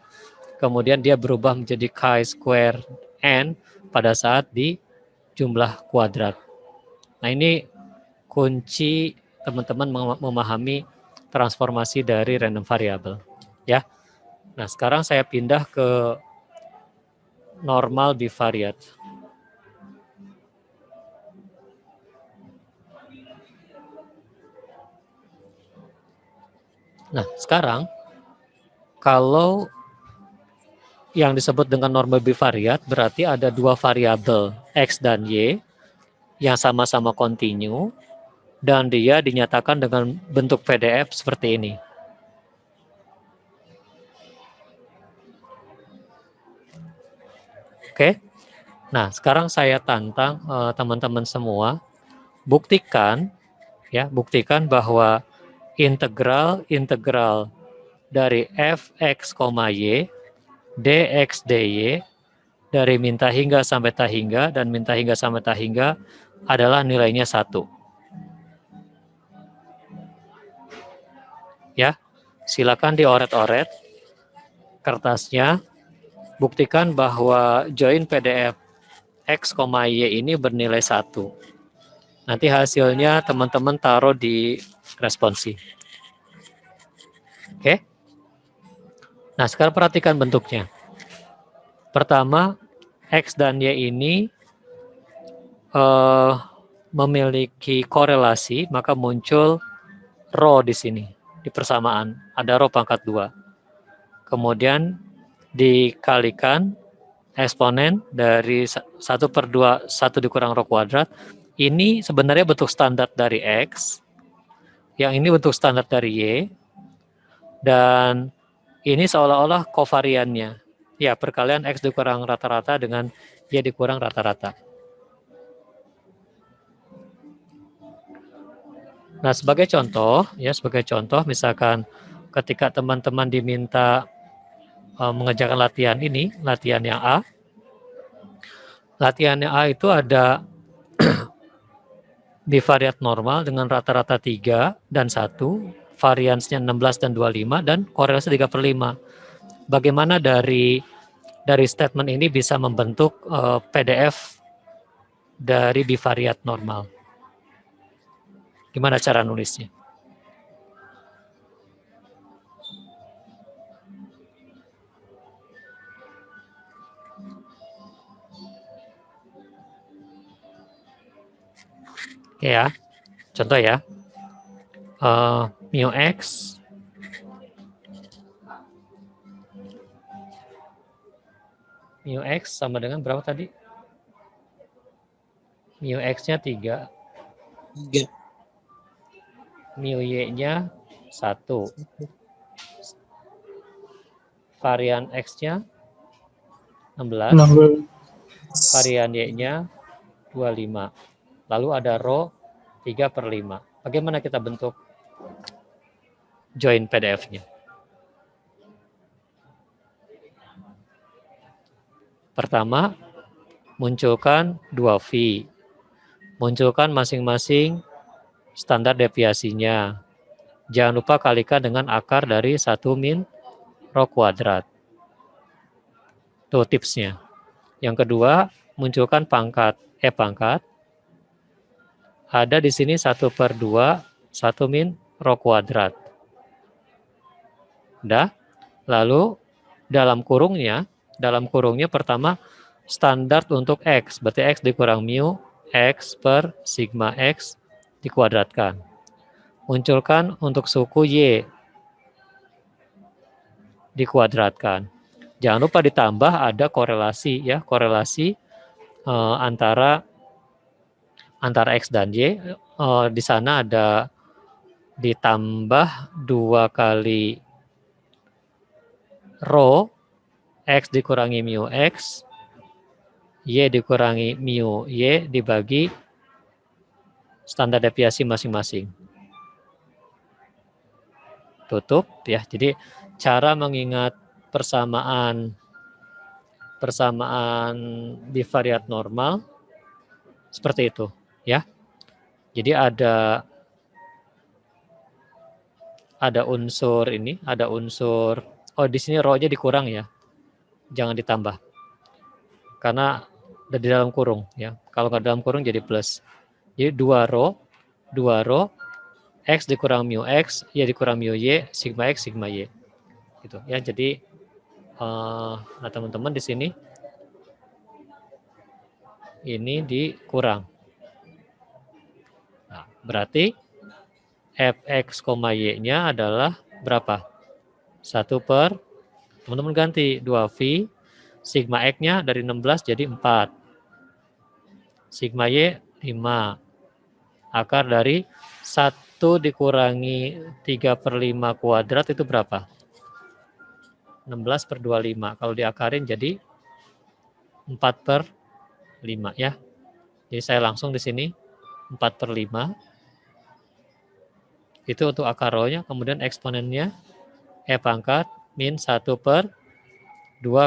Kemudian dia berubah menjadi chi-square n pada saat di jumlah kuadrat. Nah, ini kunci teman-teman memahami transformasi dari random variable. Ya. Nah, sekarang saya pindah ke normal bivariat. Nah, sekarang kalau yang disebut dengan normal bivariat berarti ada dua variabel X dan Y yang sama-sama kontinu dan dia dinyatakan dengan bentuk PDF seperti ini. Oke. Nah, sekarang saya tantang teman-teman semua buktikan bahwa integral dari fx, y dx dy dari min hingga sampai hingga dan min hingga sampai hingga adalah nilainya 1. Ya, silakan dioret-oret kertasnya. Buktikan bahwa join PDF X, Y ini bernilai 1. Nanti hasilnya teman-teman taruh di responsi. Oke. Nah, sekarang perhatikan bentuknya. Pertama, X dan Y ini memiliki korelasi, maka muncul rho di sini, di persamaan. Ada rho pangkat 2. Kemudian dikalikan eksponen dari 1/2, 1 dikurang rho kuadrat. Ini sebenarnya bentuk standar dari X, yang ini bentuk standar dari Y, dan ini seolah-olah kovariannya. Ya, perkalian X dikurang rata-rata dengan Y dikurang rata-rata. Nah, sebagai contoh, misalkan ketika teman-teman diminta mengerjakan latihan ini, latihan yang A. Latihan yang A itu ada bivariat normal dengan rata-rata 3 dan 1, variansnya 16 dan 25, dan korelasi 3/5. Bagaimana dari statement ini bisa membentuk PDF dari bivariat normal? Gimana cara nulisnya? Oke ya, contoh ya, mu x sama dengan berapa tadi? Mu x-nya 3, 3. mu y-nya 1, varian x-nya 16, varian y-nya 25. Lalu ada rho 3/5. Bagaimana kita bentuk join PDF-nya? Pertama, munculkan 2V. Munculkan masing-masing standar deviasinya. Jangan lupa kalikan dengan akar dari 1 min rho kuadrat. Itu tipsnya. Yang kedua, munculkan pangkat. Ada di sini 1/2, 1 min rho kuadrat. Udah? Lalu dalam kurungnya pertama standar untuk X. Berarti X dikurang mu, X per sigma X dikuadratkan. Munculkan untuk suku Y. Dikuadratkan. Jangan lupa ditambah ada korelasi ya, korelasi antara X dan Y. Di sana ada ditambah 2 kali rho X dikurangi mu X, Y dikurangi mu Y dibagi standar deviasi masing-masing. Tutup ya. Jadi cara mengingat persamaan bivariat normal seperti itu ya. Jadi ada unsur ini, ada unsur di sini rho-nya dikurang ya. Jangan ditambah. Karena ada di dalam kurung ya. Kalau nggak dalam kurung jadi plus. Jadi 2 rho X dikurang mu X, Y dikurang mu Y, sigma X, sigma Y. Gitu ya. Jadi nah teman-teman di sini ini dikurang. Nah, berarti fx, y-nya adalah berapa? 1 per, teman-teman ganti 2V, sigma x-nya dari 16 jadi 4. Sigma y 5. Akar dari 1 dikurangi 3/5 kuadrat itu berapa? 16/25. Kalau diakarin jadi 4/5 ya. Jadi saya langsung di sini 4/5. Itu untuk akar rho-nya, kemudian eksponennya pangkat min 1/2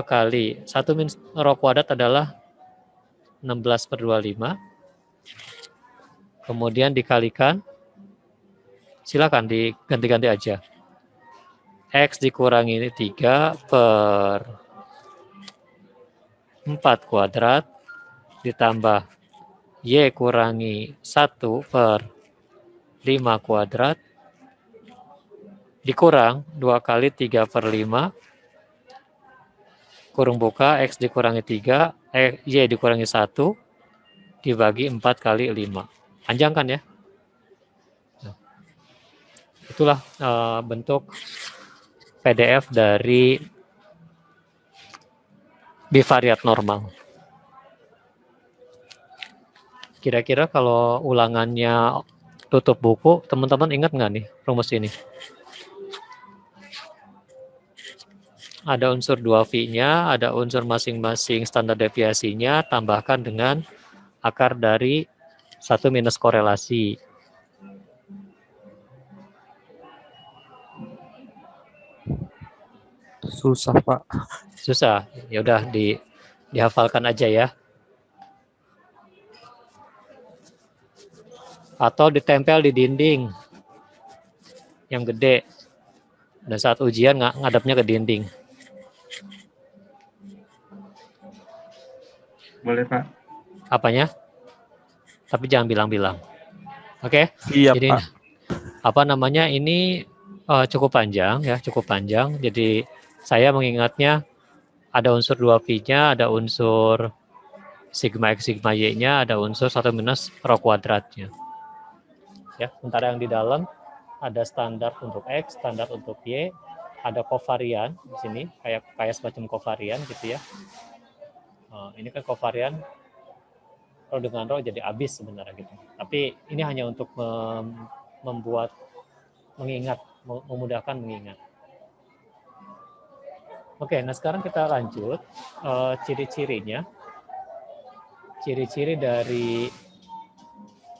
kali 1 min rho kuadrat adalah 16/25. Kemudian dikalikan, silakan diganti-ganti aja. X dikurangi 3/4 kuadrat ditambah Y kurangi 1/5 kuadrat dikurang 2 kali 3/5 kurung buka X dikurangi 3, Y dikurangi 1 dibagi 4 kali 5. Panjangkan ya. Nah, itulah bentuk PDF dari bivariat normal. Kira-kira kalau ulangannya tutup buku, teman-teman ingat nggak nih rumus ini? Ada unsur 2V-nya, ada unsur masing-masing standar deviasinya, tambahkan dengan akar dari 1 minus korelasi. Susah, Pak. Susah. Ya udah dihafalkan aja ya. atau ditempel di dinding yang gede dan saat ujian ngadapnya ke dinding. Boleh, Pak. Apanya? Tapi jangan bilang-bilang. Oke? Iya, Jadi Pak. apa namanya, ini cukup panjang ya, cukup panjang. Jadi saya mengingatnya ada unsur 2pi-nya, ada unsur sigma X, sigma Y-nya, ada unsur 1 minus rho kuadratnya. Ya, sementara yang di dalam ada standar untuk X, standar untuk Y, ada kovarian di sini, kayak semacam kovarian gitu ya. Ini kan kovarian rho dengan rho jadi abis sebenarnya gitu. Tapi ini hanya untuk membuat mengingat, memudahkan mengingat. Oke, nah sekarang kita lanjut ciri-cirinya. Ciri-ciri dari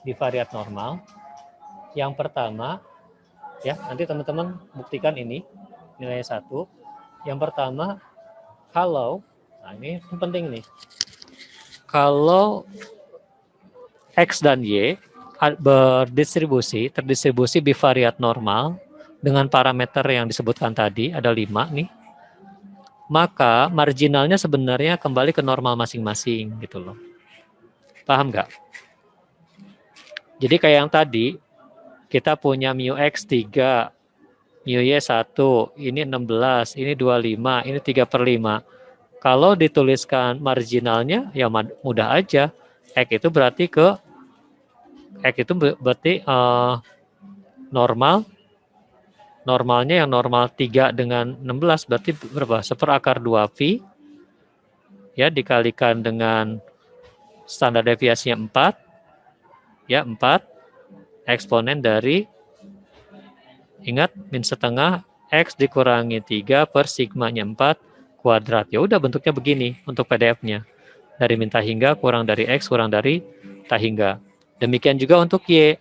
bivariat normal. Yang pertama, ya nanti teman-teman buktikan ini nilainya 1. Yang pertama, kalau, nah ini penting nih, kalau X dan Y terdistribusi bivariat normal dengan parameter yang disebutkan tadi, ada 5 nih, maka marginalnya sebenarnya kembali ke normal masing-masing gitu loh. Paham nggak? Jadi kayak yang tadi, kita punya mu X 3, mu Y 1, ini 16, ini 25, ini 3/5. Kalau dituliskan marginalnya, ya mudah aja. X itu berarti normalnya yang normal 3 dengan 16 berarti berapa? 1/2pi ya dikalikan dengan standar deviasinya 4 ya 4 eksponen dari, ingat min setengah X dikurangi 3 per sigmanya 4 kuadrat. Ya udah bentuknya begini untuk PDF-nya. Dari min tahingga kurang dari X kurang dari tahingga. Demikian juga untuk Y.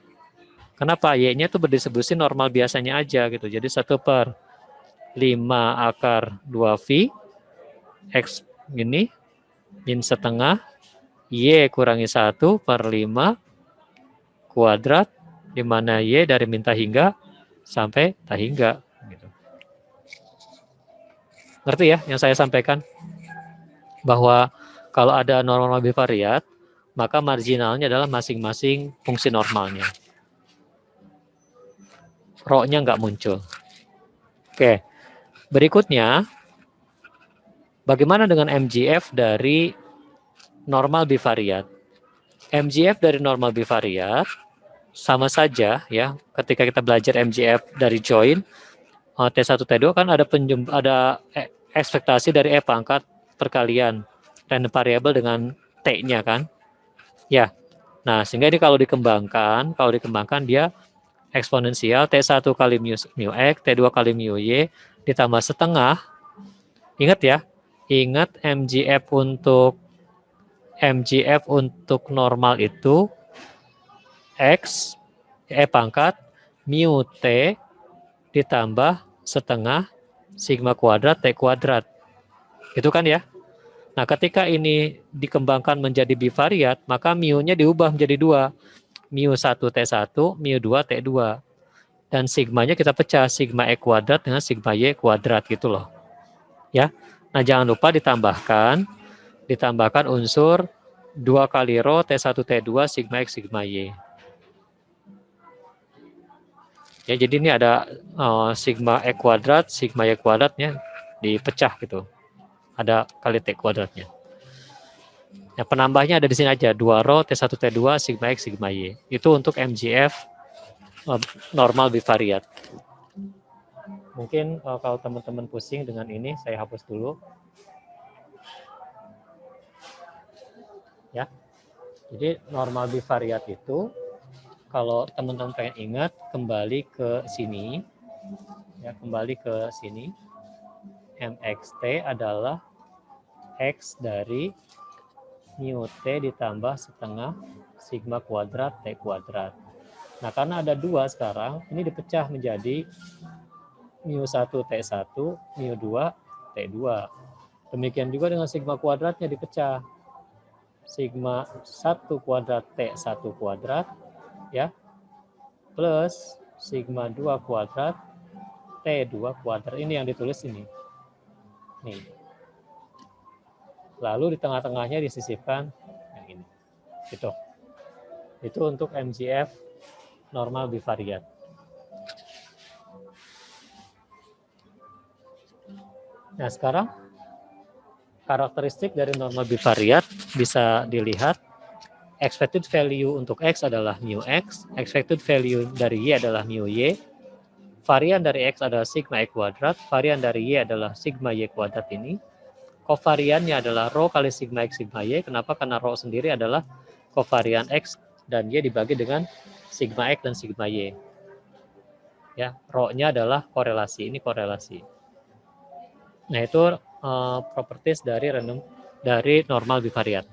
Kenapa? Y-nya itu berdistribusi normal biasanya aja gitu. Jadi 1/5/2pi X ini min setengah Y kurangi 1/5 kuadrat, di mana Y dari min tahingga sampai tahingga. Gitu. Ngerti ya yang saya sampaikan? Bahwa kalau ada normal bivariat, maka marginalnya adalah masing-masing fungsi normalnya. Rho-nya nggak muncul. Oke, berikutnya, bagaimana dengan MGF dari normal bivariat? MGF dari normal bivariat sama saja ya. Ketika kita belajar MGF dari join T1 T2 kan ada ekspektasi dari E pangkat perkalian random variable dengan T-nya kan. Ya. Nah, sehingga ini kalau dikembangkan dia eksponensial T1 kali mu X, T2 kali mu Y ditambah setengah. Ingat ya. Ingat MGF untuk normal itu X E pangkat mu T ditambah setengah sigma kuadrat T kuadrat. Itu kan ya? Nah, ketika ini dikembangkan menjadi bivariat, maka mu-nya diubah menjadi 2. Mu 1 T1, mu 2 T2. Dan sigmanya kita pecah, sigma E kuadrat dengan sigma Y kuadrat gitu loh. Ya. Nah, jangan lupa ditambahkan unsur 2 kali rho T1 T2 sigma X sigma Y. Ya, jadi ini ada sigma E kuadrat, sigma Y kuadratnya dipecah gitu. Ada kali T kuadratnya. Ya, penambahnya ada di sini aja, 2 rho T1 T2 sigma X sigma Y. Itu untuk MGF normal bivariat. Mungkin kalau teman-teman pusing dengan ini, saya hapus dulu. Ya. Jadi normal bivariat itu kalau teman-teman pengen ingat, kembali ke sini. Ya, kembali ke sini. MXT adalah X dari mu T ditambah setengah sigma kuadrat T kuadrat. Nah, karena ada 2 sekarang, ini dipecah menjadi mu 1 T1, mu 2 T2. Demikian juga dengan sigma kuadratnya dipecah. Sigma 1 kuadrat T1 kuadrat, ya, plus sigma 2 kuadrat T2 kuadrat. Ini yang ditulis ini. Nih. Lalu di tengah-tengahnya disisipkan yang ini. Gitu. Itu untuk MGF normal bivariat. Nah, sekarang karakteristik dari normal bivariat bisa dilihat. Expected value untuk X adalah mu X, expected value dari Y adalah mu Y, varian dari X adalah sigma Y kuadrat, varian dari Y adalah sigma Y kuadrat ini. Kovariannya adalah rho kali sigma X sigma Y. Kenapa? Karena rho sendiri adalah kovarian X dan Y dibagi dengan sigma X dan sigma Y. Ya, rho-nya adalah korelasi. Ini korelasi. Nah, itu properties dari normal bivariat.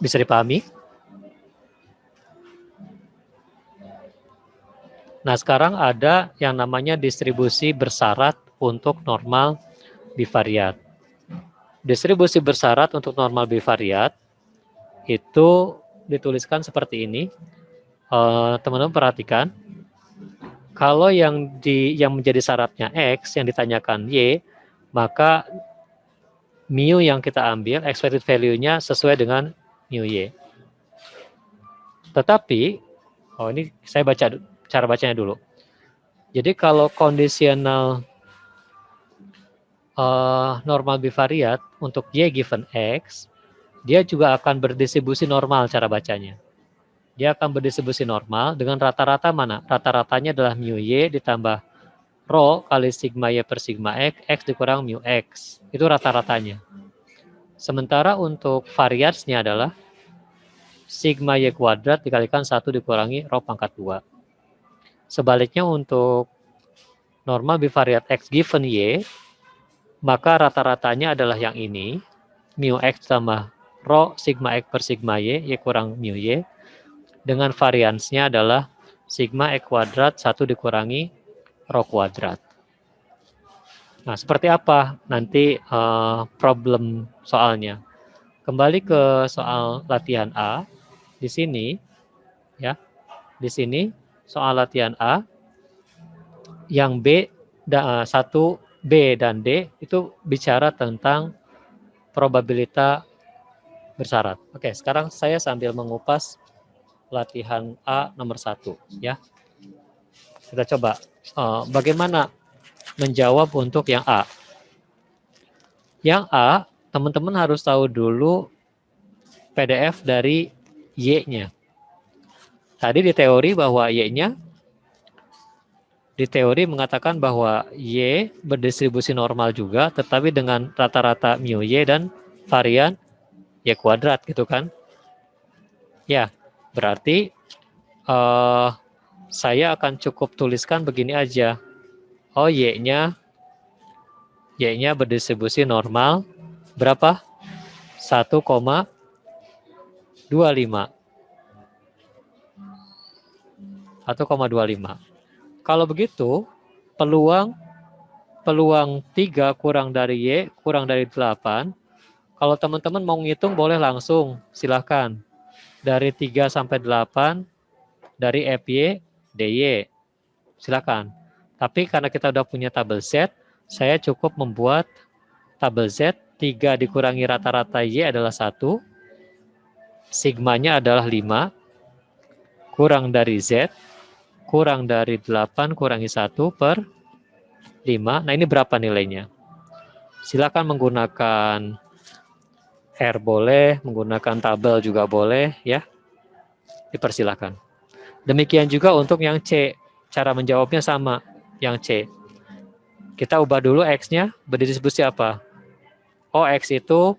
Bisa dipahami? Nah, sekarang ada yang namanya distribusi bersyarat untuk normal bivariat. Distribusi bersyarat untuk normal bivariat itu dituliskan seperti ini. Teman-teman perhatikan. Kalau yang menjadi syaratnya X, yang ditanyakan Y, maka mu yang kita ambil, expected value-nya sesuai dengan mu Y. Tetapi, ini saya baca cara bacanya dulu. Jadi kalau kondisional normal bivariat untuk Y given X, dia juga akan berdistribusi normal cara bacanya. Dia akan berdistribusi normal dengan rata-rata mana? Rata-ratanya adalah mu Y ditambah rho kali sigma Y per sigma X, X dikurang mu X. Itu rata-ratanya. Sementara untuk variansnya adalah sigma Y kuadrat dikalikan 1 dikurangi rho pangkat 2. Sebaliknya untuk normal bivariat X given Y, maka rata-ratanya adalah yang ini, mu X tambah rho sigma X per sigma Y, Y kurang mu Y, dengan variansnya adalah sigma X kuadrat 1 dikurangi rho kuadrat. Nah, seperti apa nanti problem soalnya? Kembali ke soal latihan A. Di sini, ya, di sini soal latihan A, yang B, 1, B, dan D itu bicara tentang probabilitas bersyarat. Oke, sekarang saya sambil mengupas latihan A nomor 1. Ya. Kita coba bagaimana menjawab untuk yang A. Yang A, teman-teman harus tahu dulu PDF dari Y-nya. Tadi di teori bahwa Y-nya, di teori mengatakan bahwa Y berdistribusi normal juga, tetapi dengan rata-rata mu Y dan varian Y kuadrat, gitu kan? Ya, berarti saya akan cukup tuliskan begini aja. Oh, Y-nya berdistribusi normal berapa? 1,25. Kalau begitu, peluang 3 kurang dari Y kurang dari 8. Kalau teman-teman mau ngitung boleh langsung, silahkan. Dari 3 sampai 8, dari FY, DY. Silahkan. Tapi karena kita udah punya tabel Z, saya cukup membuat tabel Z, 3 dikurangi rata-rata Y adalah 1, sigmanya adalah 5, kurang dari Z, kurang dari 8 kurangi 1 per 5. Nah, ini berapa nilainya? Silakan menggunakan R boleh, menggunakan tabel juga boleh, ya. Dipersilakan. Demikian juga untuk yang C. Cara menjawabnya sama, yang C. Kita ubah dulu X-nya, berdistribusi apa? Oh, X itu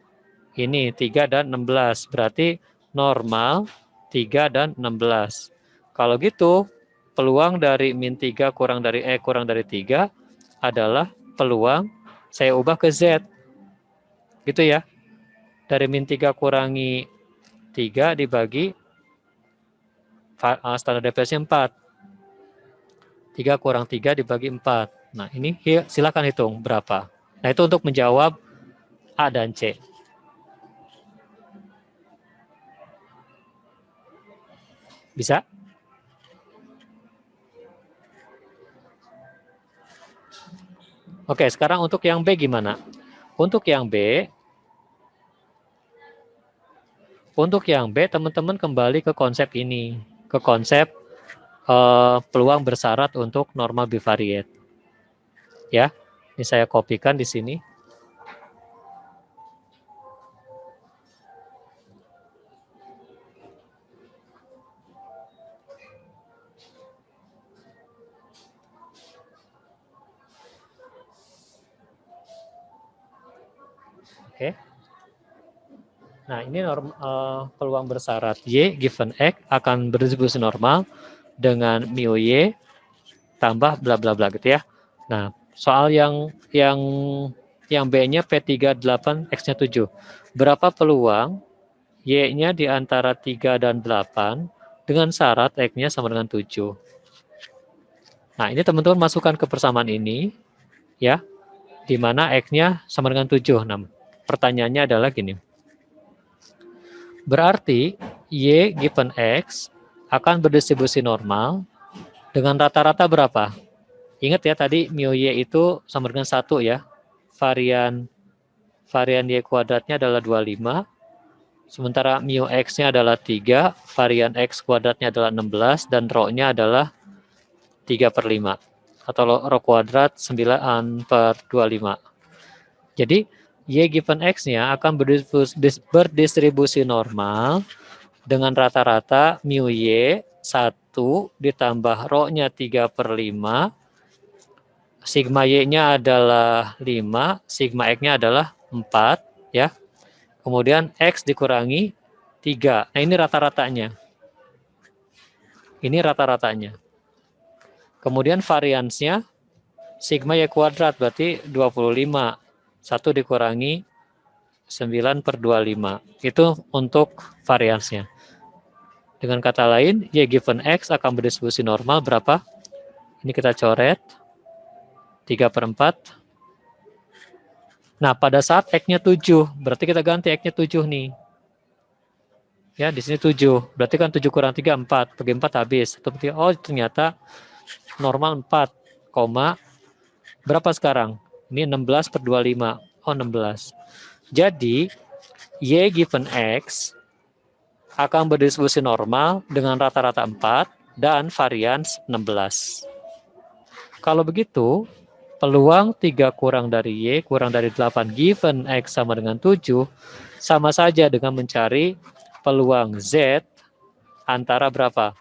ini 3 dan 16. Berarti normal 3 dan 16. Kalau gitu, peluang dari min 3 kurang dari E kurang dari 3 adalah peluang saya ubah ke Z. Gitu ya. Dari min 3 kurangi 3 dibagi standar deviasinya 4. 3 kurang 3 dibagi 4. Nah, ini silakan hitung berapa. Nah, itu untuk menjawab A dan C. Bisa? Oke, sekarang untuk yang B gimana? Untuk yang B, teman-teman kembali ke konsep ini, ke konsep peluang bersyarat untuk normal bivariate. Ya, ini saya kopikan di sini. Oke. Nah, ini peluang bersyarat Y given X akan berdistribusi normal dengan mu Y tambah bla bla bla gitu ya. Nah, soal yang B-nya P38 X-nya 7. Berapa peluang Y-nya di antara 3 dan 8 dengan syarat X-nya sama dengan 7. Nah, ini teman-teman masukkan ke persamaan ini ya, di mana X-nya sama dengan 7. Nah, pertanyaannya adalah gini. Berarti Y given X akan berdistribusi normal dengan rata-rata berapa? Ingat ya tadi mu Y itu sama dengan 1 ya. Varian Y kuadratnya adalah 25. Sementara mu X-nya adalah 3. Varian X kuadratnya adalah 16. Dan rho-nya adalah 3/5. Atau rho kuadrat 9/25. Jadi Y given X-nya akan berdistribusi normal dengan rata-rata mu Y 1 ditambah rho-nya 3/5, sigma Y-nya adalah 5, sigma X-nya adalah 4, ya. Kemudian X dikurangi 3. Nah, ini rata-ratanya. Ini rata-ratanya. Kemudian variansnya sigma Y kuadrat berarti 25. 1 dikurangi 9/25. Itu untuk variansnya. Dengan kata lain, Y given X akan berdistribusi normal berapa? Ini kita coret. 3/4. Nah, pada saat X-nya 7, berarti kita ganti X-nya 7 nih. Ya, di sini 7. Berarti kan 7 kurang 3, 4. Bagi 4 habis. Oh, ternyata normal 4, berapa sekarang? Ini 16/25. Oh, 16. Jadi, Y given X akan berdistribusi normal dengan rata-rata 4 dan varians 16. Kalau begitu, peluang 3 kurang dari Y kurang dari 8 given X sama dengan 7 sama saja dengan mencari peluang Z antara berapa?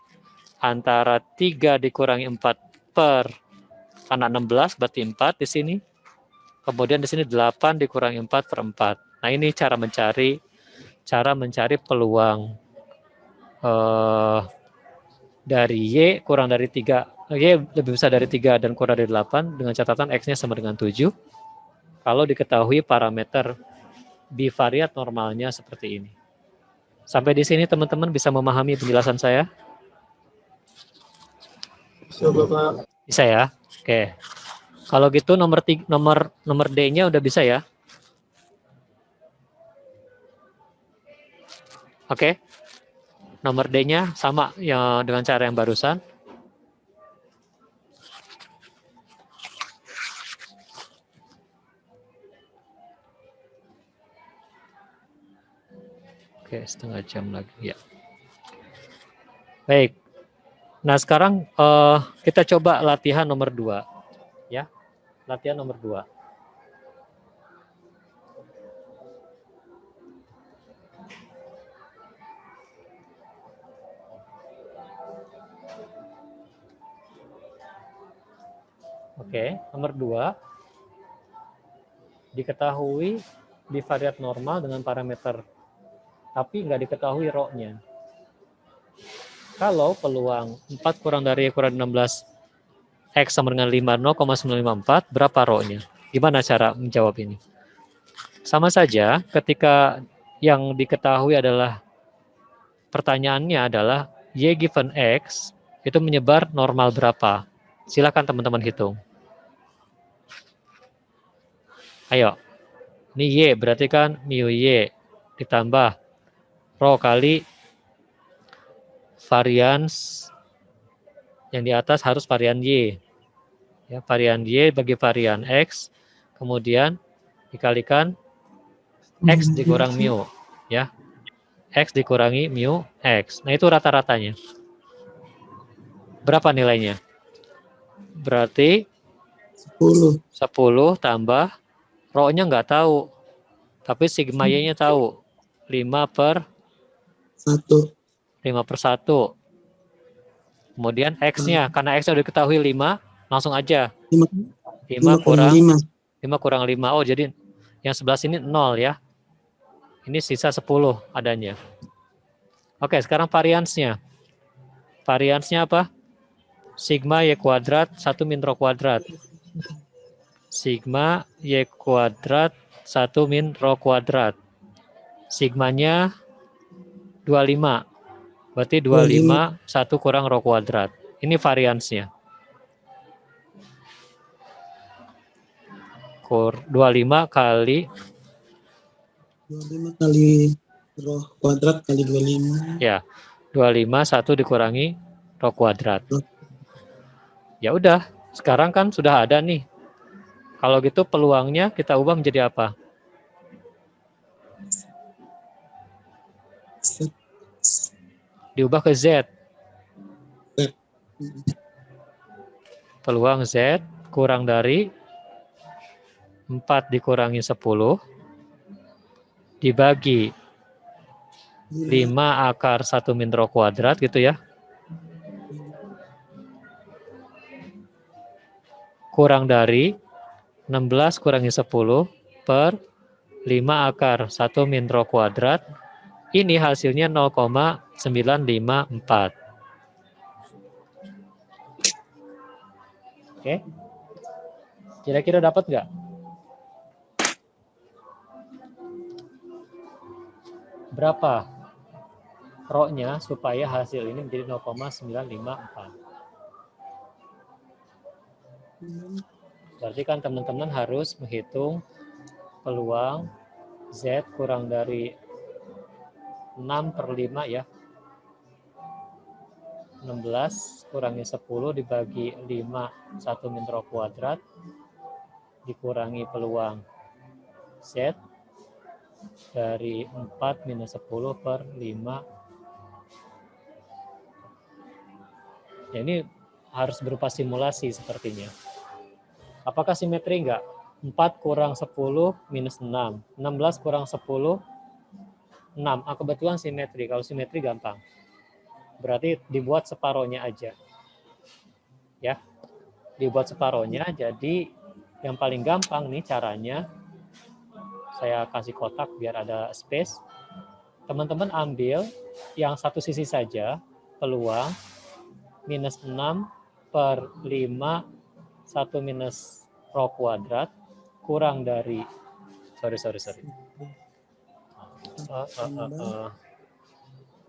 Antara 3 dikurangi 4 per karena 16 berarti 4 di sini. Kemudian di sini 8 dikurangi 4 per 4. Nah, ini cara mencari peluang dari Y kurang dari 3. Y lebih besar dari 3 dan kurang dari 8 dengan catatan X-nya sama dengan 7. Kalau diketahui parameter bivariat normalnya seperti ini. Sampai di sini teman-teman bisa memahami penjelasan saya? Bisa ya? Oke. Kalau gitu nomor D-nya udah bisa ya? Oke. Nomor D-nya sama ya dengan cara yang barusan. Oke, setengah jam lagi ya. Baik. Nah, sekarang kita coba latihan nomor 2 ya. Latihan nomor 2. Oke, nomor 2. Diketahui bivariat normal dengan parameter, tapi nggak diketahui rho-nya. Kalau peluang 4 kurang dari kurang 16 X sama dengan 5, 0,954, berapa rho-nya? Gimana cara menjawab ini? Sama saja, ketika yang diketahui adalah, pertanyaannya adalah, Y given X itu menyebar normal berapa? Silakan teman-teman hitung. Ayo, ini Y, berarti kan mu Y ditambah rho kali varians yang di atas harus varian Y. Ya, varian Y bagi varian X, kemudian dikalikan X dikurang mu. Ya, X dikurangi mu X. Nah, itu rata-ratanya. Berapa nilainya? Berarti 10. 10 tambah rho-nya nggak tahu, tapi sigma Y-nya tahu. 5 per 1. 5 per 1. Kemudian X-nya, karena X-nya udah diketahui 5, langsung aja. 5 5 kurang kurang 5. 5 kurang 5. Oh, jadi yang sebelah sini 0 ya. Ini sisa 10 adanya. Oke, sekarang variansnya. Variansnya apa? Sigma Y kuadrat 1 min rho kuadrat. Sigma Y kuadrat 1 min rho kuadrat. Sigmanya 25. Berarti 25 1 kurang rho kuadrat. Ini variansnya. 25 kali 25 kali rho kuadrat kali 25. ya 25 1 dikurangi rho kuadrat. Ya udah, sekarang kan sudah ada nih. Kalau gitu peluangnya kita ubah menjadi apa? Diubah ke Z. Peluang Z kurang dari 4 dikurangi 10 dibagi 5 akar 1 min rho kuadrat gitu ya. Kurang dari 16 kurangi 10 per 5 akar 1 min rho kuadrat. Ini hasilnya 0,954. Oke. Kira-kira dapat nggak? Berapa rho-nya supaya hasil ini menjadi 0,954? Berarti kan teman-teman harus menghitung peluang Z kurang dari 6 per 5 ya. 16 kurangi 10 dibagi 5 1 min rho kuadrat dikurangi peluang Z dari 4 minus 10 per 5. Ya, ini harus berupa simulasi sepertinya. Apakah simetri enggak? 4 kurang 10 minus 6. 16 kurang 10, 6. Kebetulan simetri. Kalau simetri gampang. Berarti dibuat separohnya aja. Ya, dibuat separohnya. Jadi yang paling gampang nih caranya, saya kasih kotak biar ada space. Teman-teman ambil yang satu sisi saja, peluang minus 6 per 5 1 minus rho kuadrat kurang dari sorry.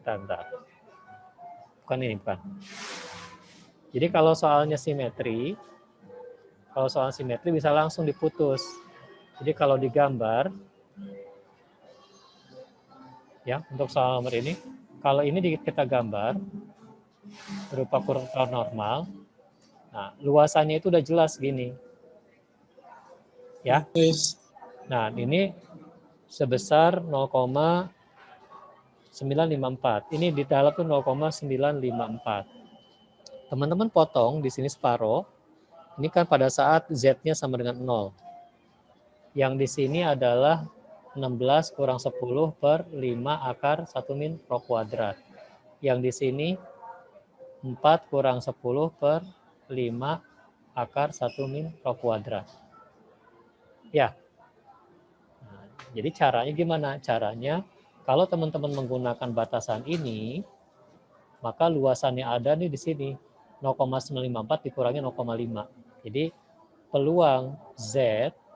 Bentar. Bukan ini, bukan. Jadi kalau soalnya simetri, bisa langsung diputus. Jadi kalau digambar, ya untuk soal nomor ini, kalau ini kita gambar berupa kurva normal, nah luasannya itu udah jelas gini, ya. Nah ini sebesar 0,954. Ini di dalam tuh 0,954. Teman-teman potong di sini separoh. Ini kan pada saat Z-nya sama dengan 0. Yang di sini adalah 16 kurang 10 per 5 akar 1 min rho kuadrat. Yang di sini 4 kurang 10 per 5 akar 1 min rho kuadrat. Ya. Nah, jadi caranya gimana? Caranya kalau teman-teman menggunakan batasan ini, maka luasannya ada nih di sini. 0,954 dikurangi 0,5. Jadi peluang Z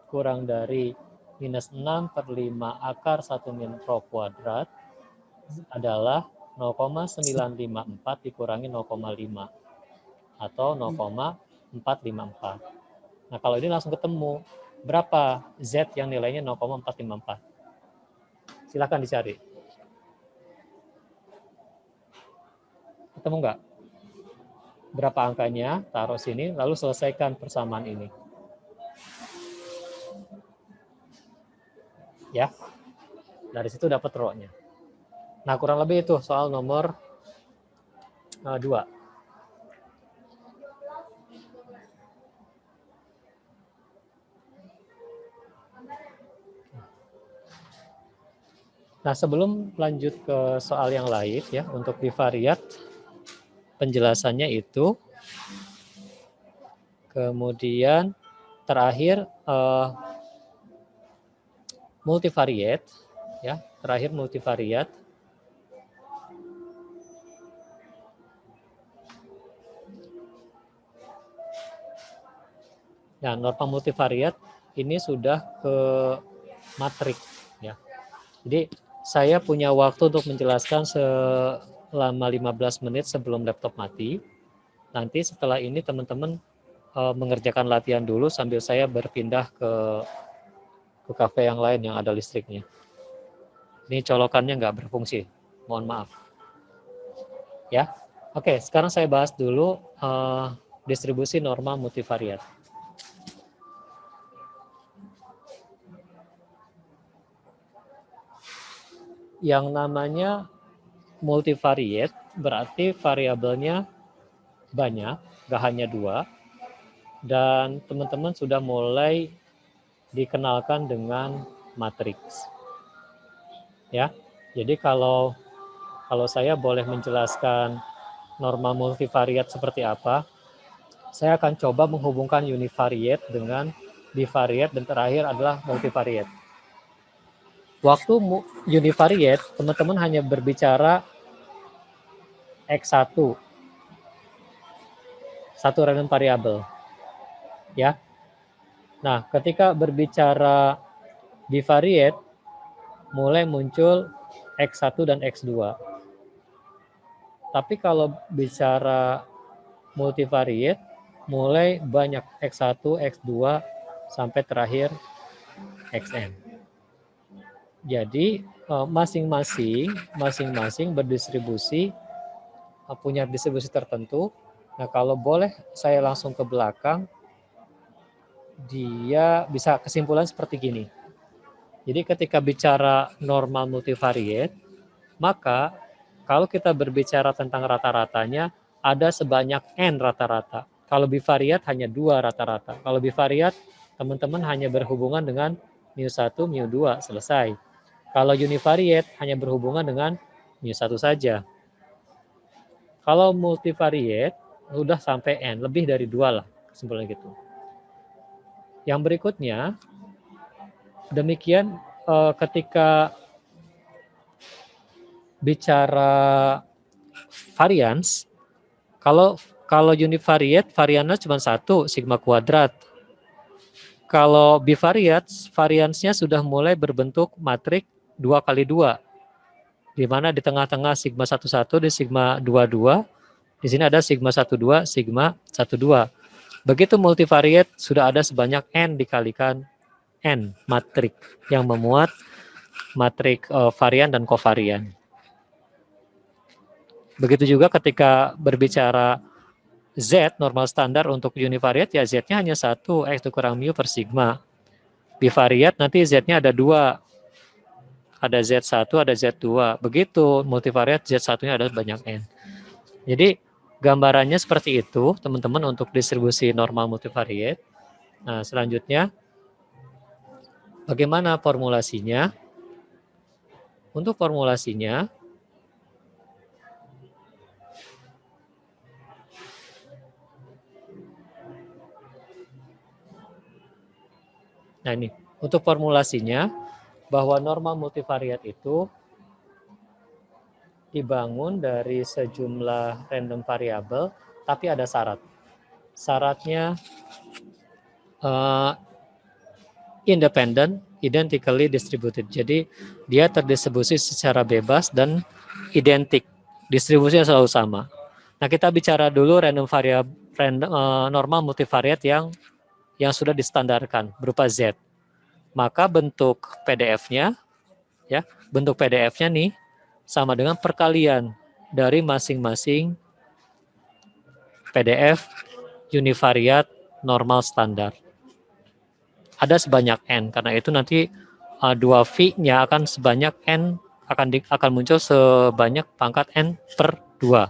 kurang dari minus 6 per 5 akar 1 min rho kuadrat adalah 0,954 dikurangi 0,5 atau 0,454. Nah kalau ini langsung ketemu. Berapa Z yang nilainya 0,454? Silakan dicari. Ketemu nggak? Berapa angkanya? Taruh sini, lalu selesaikan persamaan ini. Ya, dari situ dapat row-nya. Nah, kurang lebih itu soal nomor 2. Nah, sebelum lanjut ke soal yang lain ya, untuk bivariat penjelasannya itu, kemudian terakhir multivariate ya, terakhir multivariate. Nah, norma multivariate ini sudah ke matrik ya. Jadi saya punya waktu untuk menjelaskan selama 15 menit sebelum laptop mati. Nanti setelah ini teman-teman mengerjakan latihan dulu sambil saya berpindah ke kafe yang lain yang ada listriknya. Ini colokannya nggak berfungsi, mohon maaf. Ya, oke. Sekarang saya bahas dulu distribusi norma multivariat. Yang namanya multivariate berarti variabelnya banyak, nggak hanya 2, dan teman-teman sudah mulai dikenalkan dengan matriks. Ya, jadi kalau saya boleh menjelaskan norma multivariate seperti apa, saya akan coba menghubungkan univariate dengan bivariate dan terakhir adalah multivariate. Waktu univariate, teman-teman hanya berbicara X1, satu random variable. Ya. Nah, ketika berbicara bivariate, mulai muncul X1 dan X2. Tapi kalau bicara multivariate, mulai banyak X1, X2, sampai terakhir Xn. Jadi masing-masing berdistribusi, punya distribusi tertentu. Nah, kalau boleh saya langsung ke belakang, dia bisa kesimpulan seperti gini. Jadi ketika bicara normal multivariate, maka kalau kita berbicara tentang rata-ratanya, ada sebanyak N rata-rata. Kalau bivariate hanya 2 rata-rata. Kalau bivariate, teman-teman hanya berhubungan dengan mu1, mu2, selesai. Kalau univariate hanya berhubungan dengan mu1 saja. Kalau multivariate, sudah sampai N, lebih dari 2 lah, kesimpulannya gitu. Yang berikutnya, demikian ketika bicara varians, kalau univariate variannya cuma 1, sigma kuadrat. Kalau bivariate, variansnya sudah mulai berbentuk matrik 2x2, di mana di tengah-tengah sigma 11 dan sigma 22, di sini ada sigma 12, sigma 12. Begitu multivariate sudah ada sebanyak N dikalikan N matrik yang memuat matrik varian dan kovarian. Begitu juga ketika berbicara Z, normal standar untuk univariate, ya Z-nya hanya 1, X kurang mu per sigma. Bivariate nanti Z-nya ada 2. Ada Z1, ada Z2. Begitu multivariate Z1-nya ada banyak N. Jadi gambarannya seperti itu, teman-teman, untuk distribusi normal multivariate. Nah, selanjutnya, bagaimana formulasinya? Untuk formulasinya, nah ini, untuk formulasinya, bahwa norma multivariat itu dibangun dari sejumlah random variabel, tapi ada syarat. Syaratnya independent, identically distributed. Jadi dia terdistribusi secara bebas dan identik. Distribusinya selalu sama. Nah, kita bicara dulu random variable normal multivariate yang sudah distandarkan berupa Z. Maka bentuk PDF-nya ya, bentuk PDF-nya nih sama dengan perkalian dari masing-masing PDF univariate normal standar. Ada sebanyak n, karena itu nanti 2V-nya akan sebanyak n, akan muncul sebanyak pangkat n per 2.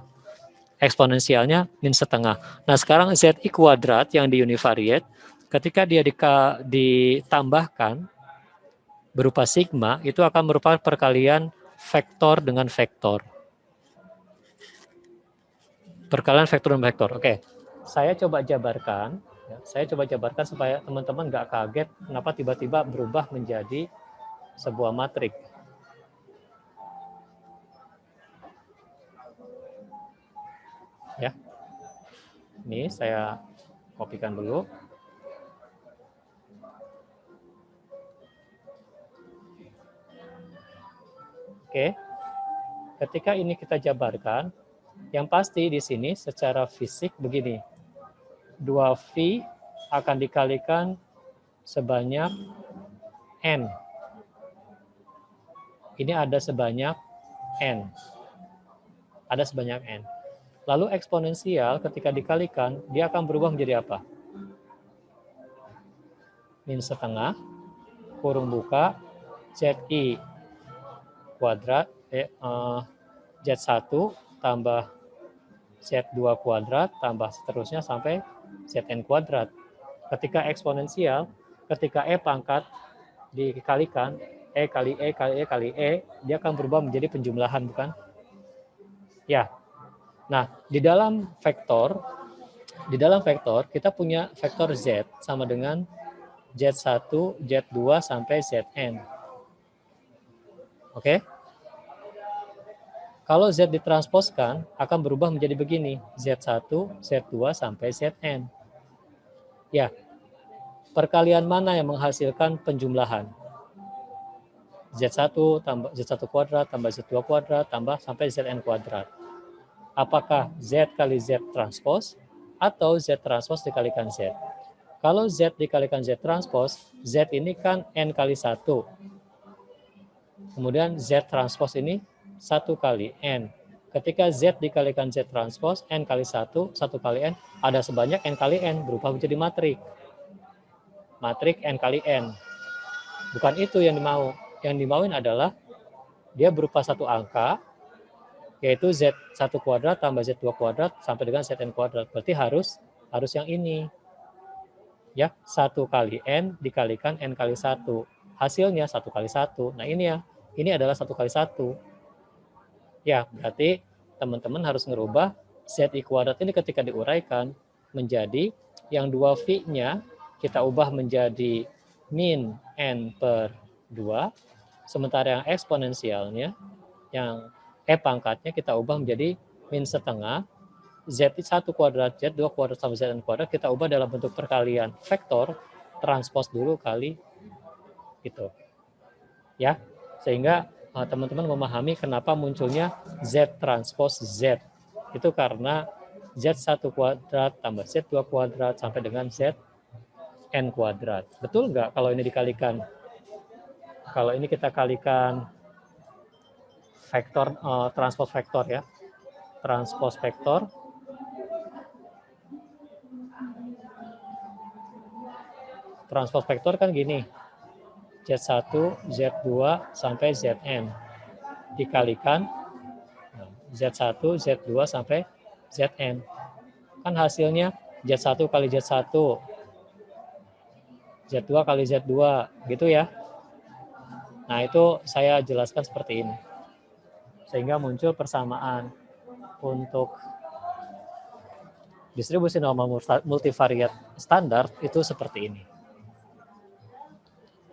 Eksponensialnya min setengah. Nah sekarang ZI kuadrat yang di univariate, ketika dia ditambahkan berupa sigma, itu akan merupakan perkalian vektor dengan vektor. Perkalian vektor dan vektor. Oke, saya coba jabarkan. Saya coba jabarkan supaya teman-teman nggak kaget kenapa tiba-tiba berubah menjadi sebuah matrik. Ya, ini saya kopikan dulu. Oke, ketika ini kita jabarkan, yang pasti di sini secara fisik begini. 2V akan dikalikan sebanyak N. Ini ada sebanyak N. Ada sebanyak N. Lalu eksponensial ketika dikalikan, dia akan berubah menjadi apa? Min setengah, kurung buka, ZI kuadrat, Z1 tambah Z2 kuadrat, tambah seterusnya sampai Zn kuadrat. Ketika eksponensial, ketika E pangkat dikalikan, E kali E kali E kali E, dia akan berubah menjadi penjumlahan, bukan? Ya. Nah, di dalam vektor kita punya vektor Z sama dengan Z1, Z2 sampai Zn. Oke? Kalau Z ditransposkan, akan berubah menjadi begini. Z1, Z2, sampai Zn. Ya, perkalian mana yang menghasilkan penjumlahan? Z1 tambah Z1 kuadrat, tambah Z2 kuadrat, tambah sampai Zn kuadrat. Apakah Z kali Z transpos, atau Z transpos dikalikan Z? Kalau Z dikalikan Z transpos, Z ini kan N kali 1. Kemudian Z transpos ini 1 kali N. Ketika Z dikalikan Z transpos, N kali 1, 1 kali N, ada sebanyak N kali N, berubah menjadi matrik. Matrik N kali N. Bukan itu yang dimau. Yang dimauin adalah dia berupa satu angka, yaitu Z1 kuadrat tambah Z2 kuadrat sampai dengan Zn kuadrat. Berarti harus yang ini. Ya, 1 kali N dikalikan N kali 1. Hasilnya 1 kali 1. Nah ini ya, ini adalah 1 kali 1. Ya, berarti teman-teman harus ngerubah ZI kuadrat ini ketika diuraikan menjadi yang 2V-nya kita ubah menjadi min N per 2, sementara yang eksponensialnya, yang E pangkatnya kita ubah menjadi min setengah, Z1 kuadrat, Z2 kuadrat sama Zn kuadrat kita ubah dalam bentuk perkalian vektor, transpos dulu kali itu. Ya, sehingga teman-teman memahami kenapa munculnya Z transpos Z. Itu karena Z1 kuadrat tambah Z2 kuadrat sampai dengan Zn kuadrat. Betul nggak kalau ini dikalikan? Kalau ini kita kalikan vektor, transpos vektor ya. Transpos vektor. Transpos vektor kan gini. Z1, Z2, sampai Zn. Dikalikan Z1, Z2, sampai Zn. Kan hasilnya Z1 kali Z1, Z2 kali Z2, gitu ya. Nah, itu saya jelaskan seperti ini. Sehingga muncul persamaan untuk distribusi normal multivariat standar itu seperti ini.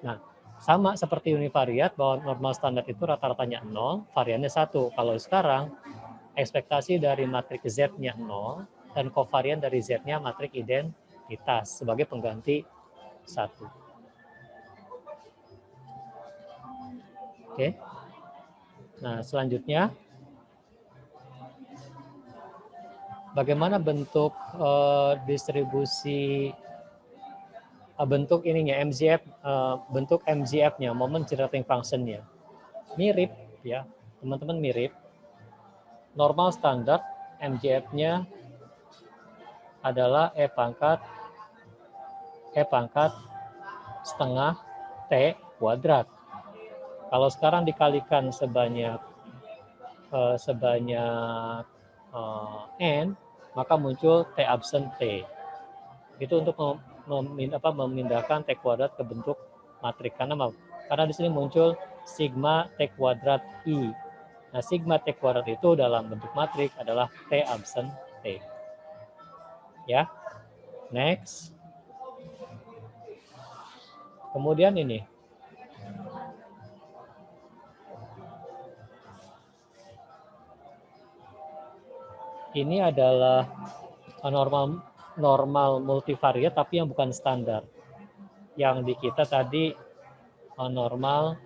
Nah, sama seperti univariat bahwa normal standar itu rata-ratanya 0, variannya 1. Kalau sekarang ekspektasi dari matrik Z-nya 0 dan kovarian dari Z-nya matrik identitas sebagai pengganti 1. Oke. Nah, selanjutnya bagaimana bentuk distribusi bentuk ininya MGF, bentuk MGF-nya, moment generating function-nya. Mirip ya, teman-teman mirip. Normal standar MGF-nya adalah E pangkat setengah T kuadrat. Kalau sekarang dikalikan sebanyak N, maka muncul T absen T. Itu untuk memindahkan T kuadrat ke bentuk matrik. Karena di sini muncul sigma T kuadrat I. Nah, sigma T kuadrat itu dalam bentuk matrik adalah T absen T. Ya, next. Kemudian ini. Ini adalah normal multivariat tapi yang bukan standar. Yang di kita tadi normal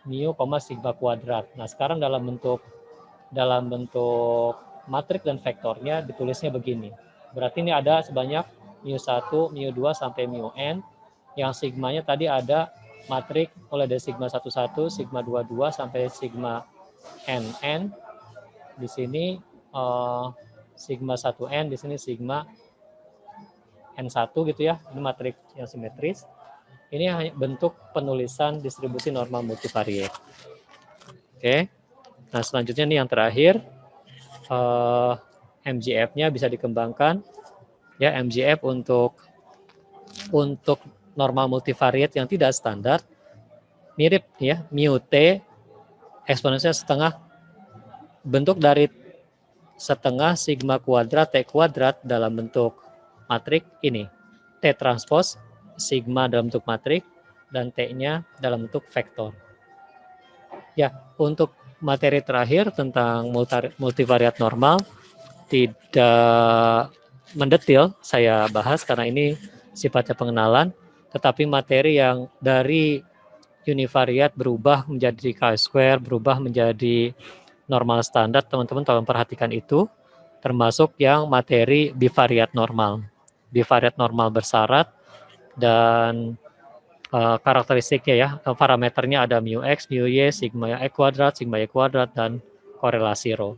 mu, sigma kuadrat. Nah, sekarang dalam bentuk matrik dan vektornya ditulisnya begini. Berarti ini ada sebanyak mu1, mu2 sampai mu_n, yang sigmanya tadi ada matrik mulai dari sigma 11, sigma 22 sampai sigma nn. Di sini sigma 1n, di sini sigma n1 gitu ya. Ini matrik yang simetris. Ini hanya bentuk penulisan distribusi normal multivariate. Oke. Nah, selanjutnya nih yang terakhir, MGF-nya bisa dikembangkan. Ya, MGF untuk normal multivariate yang tidak standar mirip ya, mu t eksponensial setengah, bentuk dari setengah sigma kuadrat T kuadrat dalam bentuk matrik ini. T transpose sigma dalam bentuk matrik dan T-nya dalam bentuk vektor. Ya, untuk materi terakhir tentang multivariat normal tidak mendetil saya bahas karena ini sifatnya pengenalan, tetapi materi yang dari univariat berubah menjadi chi-square, berubah menjadi normal standar, teman-teman tolong perhatikan itu, termasuk yang materi bivariat normal. Bivariat normal bersyarat dan karakteristiknya ya, parameternya ada mu x, mu y, sigma e kuadrat, dan korelasi rho.